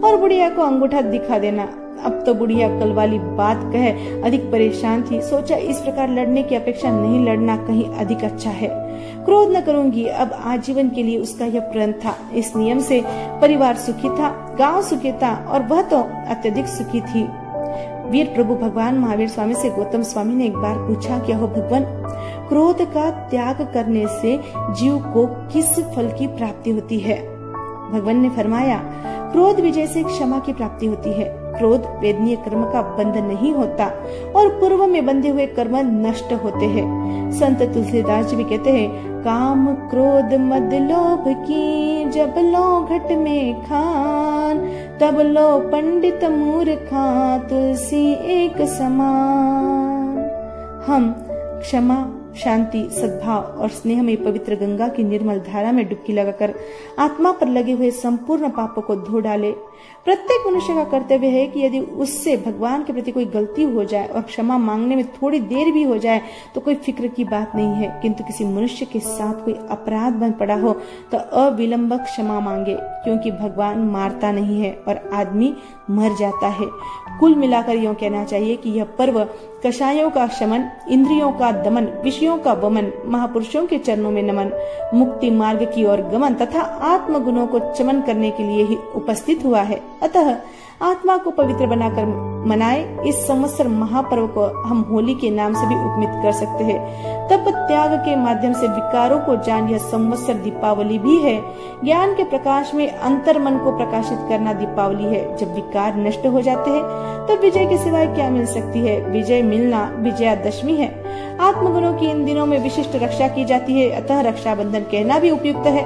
और बुढ़िया को अंगूठा दिखा देना। अब तो बुढ़िया कल वाली बात कहे अधिक परेशान थी। सोचा इस प्रकार लड़ने की अपेक्षा नहीं लड़ना कहीं अधिक अच्छा है। क्रोध न करूंगी, अब आजीवन के लिए उसका यह प्रण था। इस नियम से परिवार सुखी था, गांव सुखी था और वह तो अत्यधिक सुखी थी। वीर प्रभु भगवान महावीर स्वामी से गौतम स्वामी ने एक बार पूछा, क्या हो भगवान, क्रोध का त्याग करने से जीव को किस फल की प्राप्ति होती है? भगवान ने फरमाया, क्रोध विजय से क्षमा की प्राप्ति होती है। क्रोध वेदनीय कर्म का बंध नहीं होता और पूर्व में बंधे हुए कर्म नष्ट होते हैं। संत तुलसीदास जी भी कहते हैं, काम क्रोध मद लोभ की जब लो घट में खान, तब लो पंडित मूर्खा तुलसी एक समान। हम क्षमा, शांति, सद्भाव और स्नेह में पवित्र गंगा की निर्मल धारा में डुबकी लगाकर आत्मा पर लगे हुए संपूर्ण पापों को धो डाले। प्रत्येक मनुष्य का कर्तव्य है कि यदि उससे भगवान के प्रति कोई गलती हो जाए और क्षमा मांगने में थोड़ी देर भी हो जाए तो कोई फिक्र की बात नहीं है, किंतु किसी मनुष्य के साथ कोई अपराध बन पड़ा हो तो अविलंब क्षमा मांगे, क्योंकि भगवान मारता नहीं है और आदमी मर जाता है। कुल मिलाकर यूं कहना चाहिए कि यह पर्व कषायों का शमन, इंद्रियों का दमन, विषयों का वमन, महापुरुषों के चरणों में नमन, मुक्ति मार्ग की ओर गमन तथा आत्म गुणों को चमन करने के लिए ही उपस्थित हुआ है। अतः आत्मा को पवित्र बनाकर मनाए। इस संवत्सर महापर्व को हम होली के नाम से भी उपमित कर सकते हैं। तप त्याग के माध्यम से विकारों को जान यह संवत्सर दीपावली भी है। ज्ञान के प्रकाश में अंतर मन को प्रकाशित करना दीपावली है। जब विकार नष्ट हो जाते हैं तो विजय के सिवाय क्या मिल सकती है? विजय मिलना विजयादशमी है। आत्मगुणों की इन दिनों में विशिष्ट रक्षा की जाती है, अतः रक्षाबंधन कहना भी उपयुक्त है।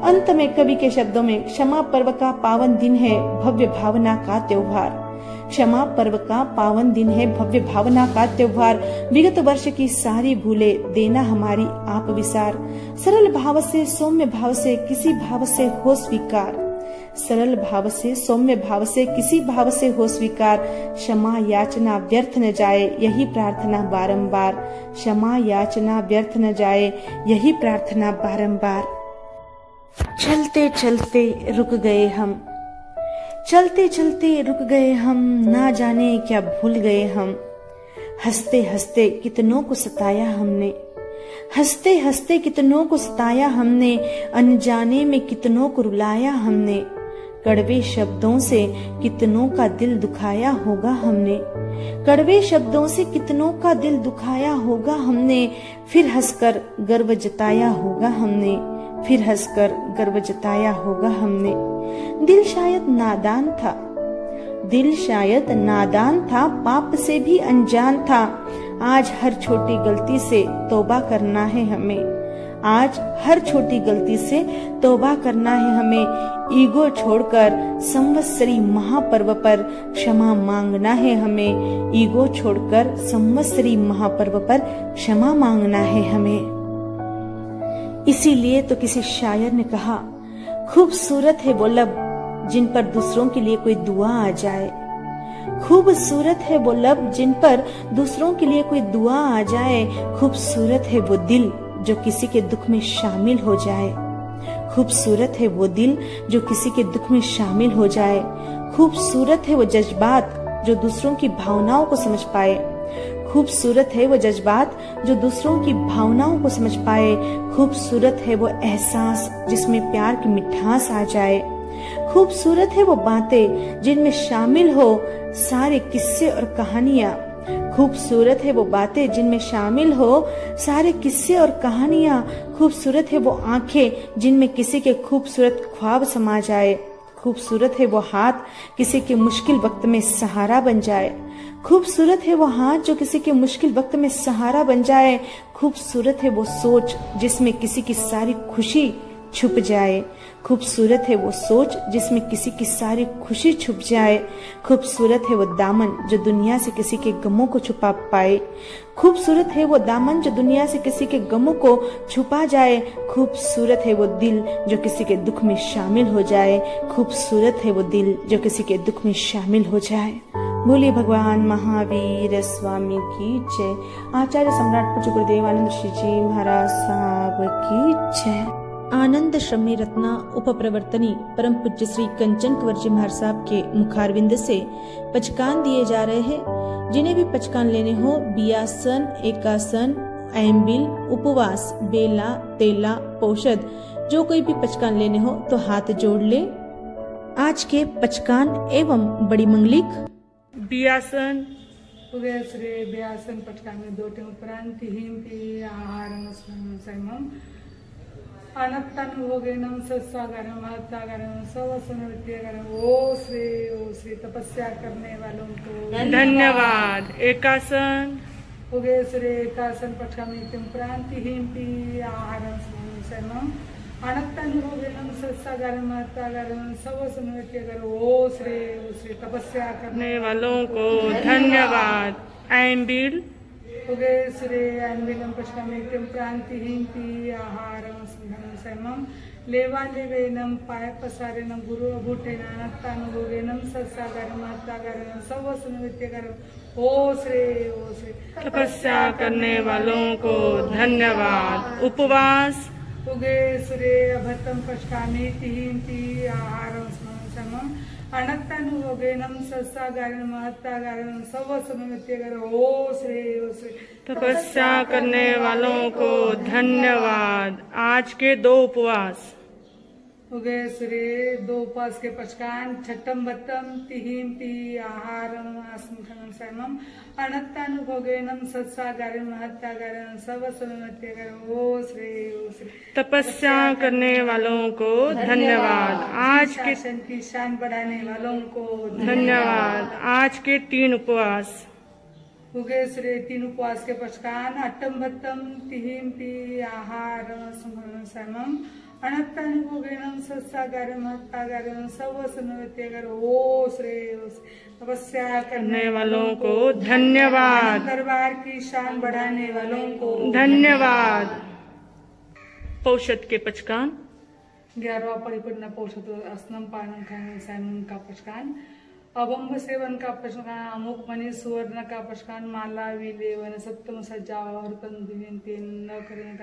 अंत में कवि के शब्दों में, क्षमा पर्व का पावन दिन है, भव्य भावना का त्योहार। क्षमा पर्व का पावन दिन है, भव्य भावना का त्योहार। विगत वर्ष की सारी भूले देना हमारी आप विसार। सरल भाव से, सौम्य भाव से, किसी भाव से हो स्वीकार। सरल भाव से, सौम्य भाव से, किसी भाव से हो स्वीकार। क्षमा याचना व्यर्थ न जाए, यही प्रार्थना बारंबार। क्षमा याचना व्यर्थ न जाए, यही प्रार्थना बारंबार। चलते चलते रुक गए हम, चलते चलते रुक गए हम, ना जाने क्या भूल गए हम। हंसते हंसते कितनों को सताया हमने, हंसते हंसते कितनों को सताया हमने, अनजाने में कितनों को रुलाया हमने। कड़वे शब्दों से कितनों का दिल दुखाया होगा हमने, कड़वे शब्दों से कितनों का दिल दुखाया होगा हमने। फिर हंसकर गर्व जताया होगा हमने, फिर हंसकर गर्व जताया होगा हमने। दिल शायद नादान था, दिल शायद नादान था, पाप से भी अनजान था। आज हर छोटी गलती से तौबा करना है हमें, आज हर छोटी गलती से तौबा करना है हमें। ईगो छोड़कर संवत्सरी महापर्व पर क्षमा मांगना है हमें, ईगो छोड़कर संवत्सरी महापर्व पर क्षमा मांगना है हमें। इसीलिए तो किसी शायर ने कहा, खूबसूरत है वो लब जिन पर दूसरों के लिए कोई दुआ आ जाए। खूबसूरत है वो लब जिन पर दूसरों के लिए कोई दुआ आ जाए। खूबसूरत है वो दिल जो किसी के दुख में शामिल हो जाए। खूबसूरत है वो दिल जो किसी के दुख में शामिल हो जाए। खूबसूरत है वो जज्बात जो दूसरों की भावनाओं को समझ पाए। खूबसूरत है वो जज्बात जो दूसरों की भावनाओं को समझ पाए। खूबसूरत है वो एहसास जिसमें प्यार की मिठास आ जाए। खूबसूरत है वो बातें जिनमें शामिल हो सारे किस्से और कहानियां। खूबसूरत है वो बातें जिनमें शामिल हो सारे किस्से और कहानियां। खूबसूरत है वो आंखें जिनमें किसी के खूबसूरत ख्वाब समा जाए। खूबसूरत है वो हाथ किसी के मुश्किल वक्त में सहारा बन जाए। खूबसूरत है वो हाथ जो किसी के मुश्किल वक्त में सहारा बन जाए। खूबसूरत है वो सोच जिसमें किसी की सारी खुशी छुप जाए। खूबसूरत है वो सोच जिसमें किसी की सारी खुशी छुप जाए। खूबसूरत है वो दामन जो दुनिया से किसी के गमों को छुपा पाए। खूबसूरत है वो दामन जो दुनिया से किसी के गमों को छुपा जाए। खूबसूरत है वो दिल जो किसी के दुख में शामिल हो जाए। खूबसूरत है वो दिल जो किसी के दुख में शामिल हो जाए। बोलिए भगवान महावीर स्वामी की जय। आचार्य सम्राट पूज्य गुरुदेव आनंद श्री जी महाराज साहब की जय। आनंद श्रमणी रत्ना उपप्रवर्तनी परम पूज्य श्री कंचन कंवर जी महाराज साहब के मुखारविंद से पचकान दिए जा रहे हैं। जिन्हें भी पचकान लेने हो बियासन, एकासन, एम्बिल, उपवास, बेला, तेला, पोषद, जो कोई भी पचकान लेने हो तो हाथ जोड़ ले। आज के पचकान एवं बड़ी मंगलिक बियासन श्री बियासन पटकान में 2 उपरांत हिंपी आहारम संयमम अनक्तन भोगेनम सत्सागरम महत्तागरम सवसन विद्यागरम। ओ श्री तपस्या करने वालों को धन्यवाद। एकासन श्री एकासन पटकान में उपरांत हिंपी आहारम संयमम अनक्तन भोगेनम सत्सागरम महत्तागरम सवसन विद्यागरम। ओ श्री तपस्या करने वालों को धन्यवाद। एम्बिल श्री एम्बिलम पश्चिम प्रांति हिंपी आहारम संयमम लेवा लेवेनम पाय पसारेनम गुरु अभूटेन अनक्तानुभोगेनम सत्सागरम महत्तागरम सवसन विद्यागरम। ओ श्री तपस्या करने वालों को धन्यवाद। उपवास श्री अभतम पश्कामी हिंपी आहारम संयमम अनक्तानुभोगेनम सत्सागरम महत्तागरम सवसन विद्यागरम। ओ श्री तपस्या करने वालों को धन्यवाद। आज के 2 उपवास श्री 2 उपवास के पचकान छठम बत्तम तिहिम पी आहारम संयमम अनक्तानुभोगेनम सत्सागरम महत्तागरम सवसन विद्यागरम। ओ श्री तपस्या करने वालों को धन्यवाद। आज के शासन की शान बढ़ाने वालों को धन्यवाद। आज के 3 उपवास श्री 3 उपवास के पचकान अट्टम बत्तम तिहिम पी आहारम संयमम अनक्तानुभोगेनम सत्सागरम महत्तागरम सवसन विद्यागरम। ओ श्री तपस्या करने वालों को धन्यवाद। दरबार की शान बढ़ाने वालों को धन्यवाद। पौषद के पचकान 11वां परिपूर्ण पौषद स्नम पानम खाने सैमन का पचकान अभंग सेवन का पचकान अमुक मणि सुवर्ण का पचकान माला विलेवन सप्तम सज्जाव न करें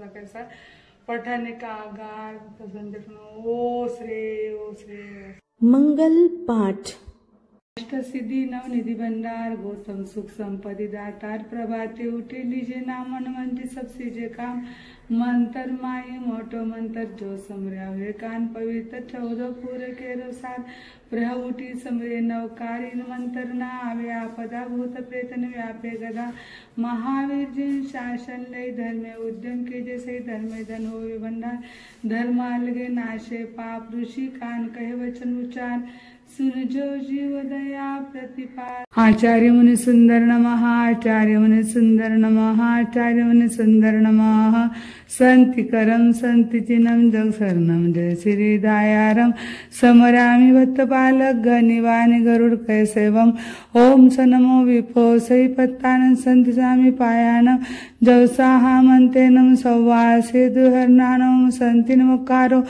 कैसा पठाने का आगार। ओ श्री मंगल पाठ अष्ट सिद्धि नवनिधि भंडार गौतम सुख संपत्ति दातार प्रभाते उठे लीजे नाम मंदिर सब सीजे काम मंत्र माये मोटो मंत्र जो समर्या हुए कान पवित्र 14 पूरे के रसार प्रह उठी समरे नवकारीन मंत्र ना आवे आपदा भूत प्रेतन व्यापे गदा महावीर जिन शासन लय धर्म उद्यम के जैसे धर्म धन हो भंडार धर्म अलगे नाशे पाप ऋषि कान कहे वचन उच्चार सुन जो जीव दया प्रतिपाल। आचार्य मुनि सुंदर नमः आचार्य मुनि सुंदर नमः आचार्य मुनि सुंदर नमः संति करम संति चिन्हम जग शरणम जय श्री दयारम समरामि भक्त बालक गनिवानि गरुड़ कैसेवम ओम स नमो विभो सई पत्तानं संति सामि पायानम जव साहा मंतेनम सौवासे दुहरनानम संति नमकारो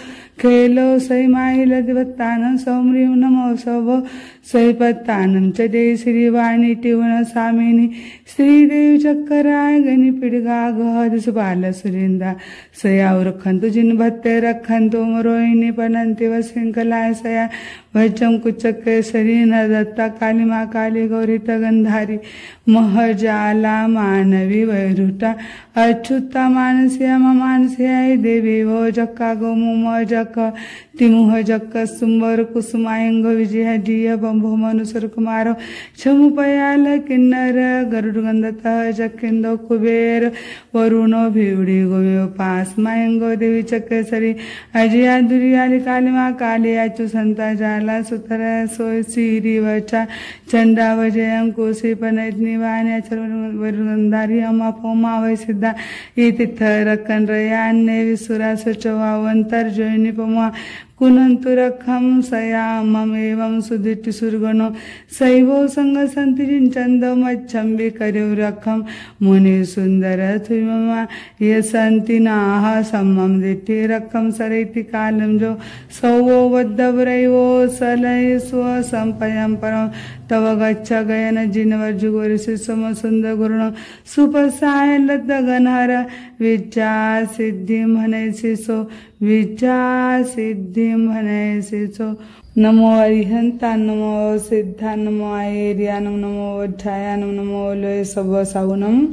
खेलो सई माहिल दिवत्तानं सौम्रीम नमो सवो सई पत्तानं च जय श्री वाणी टिवन स्वामिनी श्रीदेव चक्कराय गनि पिड़गा गहद सुबाल सुरिंदा सया रखंतु जिन भत्ते रखंतु रोहिणी पनंति व श्रृंखलाय सया वचम कुचक केसरी नदत्ता काली माँ काली गौरी गंधारी महजाला मानवी वैरुटा अच्युता मानसिया मानसिया देवी वो जक्का गोमु जक तिमुह जक्क सुंबर कुसुमायंग विजय डिय बंभो मनुसर कुमार छमुपयाल किन्नर गरुड़ गंधत जकिंदो कुबेर वरुणो भिवड़ी गोमे पास मायंगो देवी चक्केसरी अजया दुरियाली काली माँ काली अचु संता जाला सुतर सोय सीरी वचा चंडा वजयं कोसी पनैतनी वाण्या वरुणधारी अमा पोमा वै सिद्धा ये तिथ रकन रयान्ने विसुरा सचवावंतर जोइनी पमा कुनंतु रखम सयाममेवं सुदिति सुरगणो सैवो संग संतिजिन चंदो मच्छंबी करिव रखम मुनि सुंदर थुममा ये संति नाह सम्मम दिति रखम सरैति कालम जो सौवो वद्दवरैवो सलय स्व संपयं परम तव गच्छ गयन जिनवर जुगोरिसि सम सुंदर गुरुण सुपसाय लद्द गनहर विद्या सिद्धि मनैसि सो विद्या सिद्धि मनैसि सो नमो अरिहंता नमो सिद्धा नमो आयर्यानम नमो वज्रायानम नमो लोय सब सावनम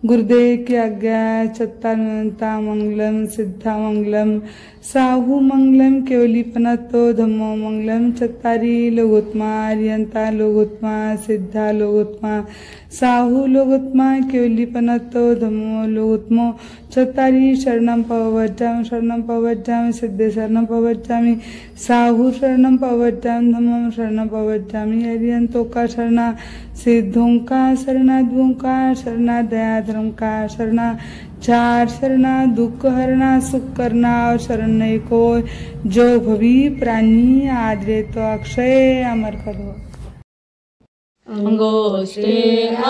गुरुदेव की आज्ञा चत्तारता मंगलम सिद्धा मंगलम साहू मंगलम केवलीपनतो धम्मो मंगलम चत्तारी लोगोत्मा अरिहंता लोगोत्मा सिद्धा लोगोत्मा साहू लोगोत्मा केवलीपनतो धम्मो लोगोत्मो चत्तारी शरणं पवज्जामि सिद्धे शरणं पवज्जामि साहू शरणं पवज्जामि धम्मं शरणं पवज्जामि अरिहंतो का शरणा सिद्धों का शरणा द्वों का शरणा दया धर्म का शरणा चार शरणा दुख हरणा सुख करना और शरण नहीं कोई जो भवी प्राणी आदरे तो अक्षय अमर करो। अंगोष्ठे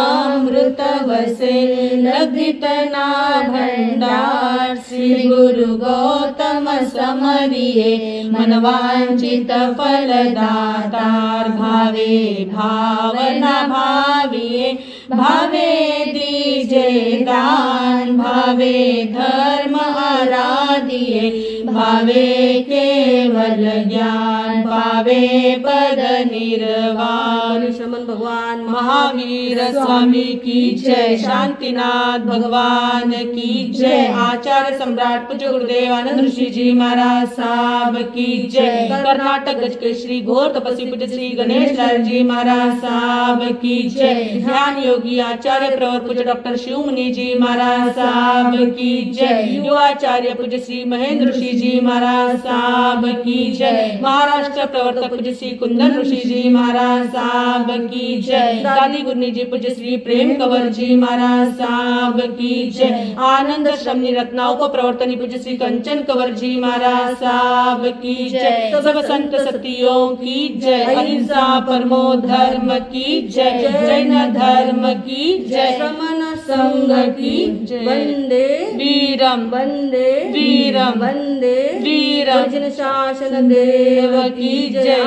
अमृत वसे लभितना भंडार श्री गुरु गौतम समरिये मनवांचित फलदातार भावे भावना भाविये भावे दीजे दान भावे धर्म आराधिये भावे केवल ज्ञान पावे पद निर्वाण शमन भगवान महावीर स्वामी की जय शांतिनाथ भगवान की जय आचार्य सम्राट पूज्य गुरुदेव आनंद ऋषि जी महाराज साहब की जय कर्नाटक गज के श्री घोर तपस्वी पूज्य श्री गणेश लाल जी महाराज साहब की जय ध्यान योगी आचार्य प्रवर पूज्य डॉक्टर शिव मुनि जी महाराज साहब की जय युवाचार्य पूज्य श्री महेंद्र ऋषि जी महाराज साहब की जय महाराष्ट्र प्रवर्तक पूज्य श्री कुंदन ऋषि जी महाराज साहब की जय दादी गुरनी जी पूज्य श्री प्रेम कंवर जी महाराज साहब की जय आनंद श्रमणी रत्ना उप प्रवर्तनी पूज्य श्री कंचन कंवर जी महाराज साहब की जय सब संत सतियों की जय अहिंसा परमो धर्म की जय जैन धर्म की जय श्रमण संघ की जय वंदे वीरम वंदे वीरम वंदे वीरम शासन देव की जय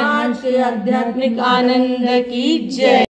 आध्यात्मिक आनंद की जय।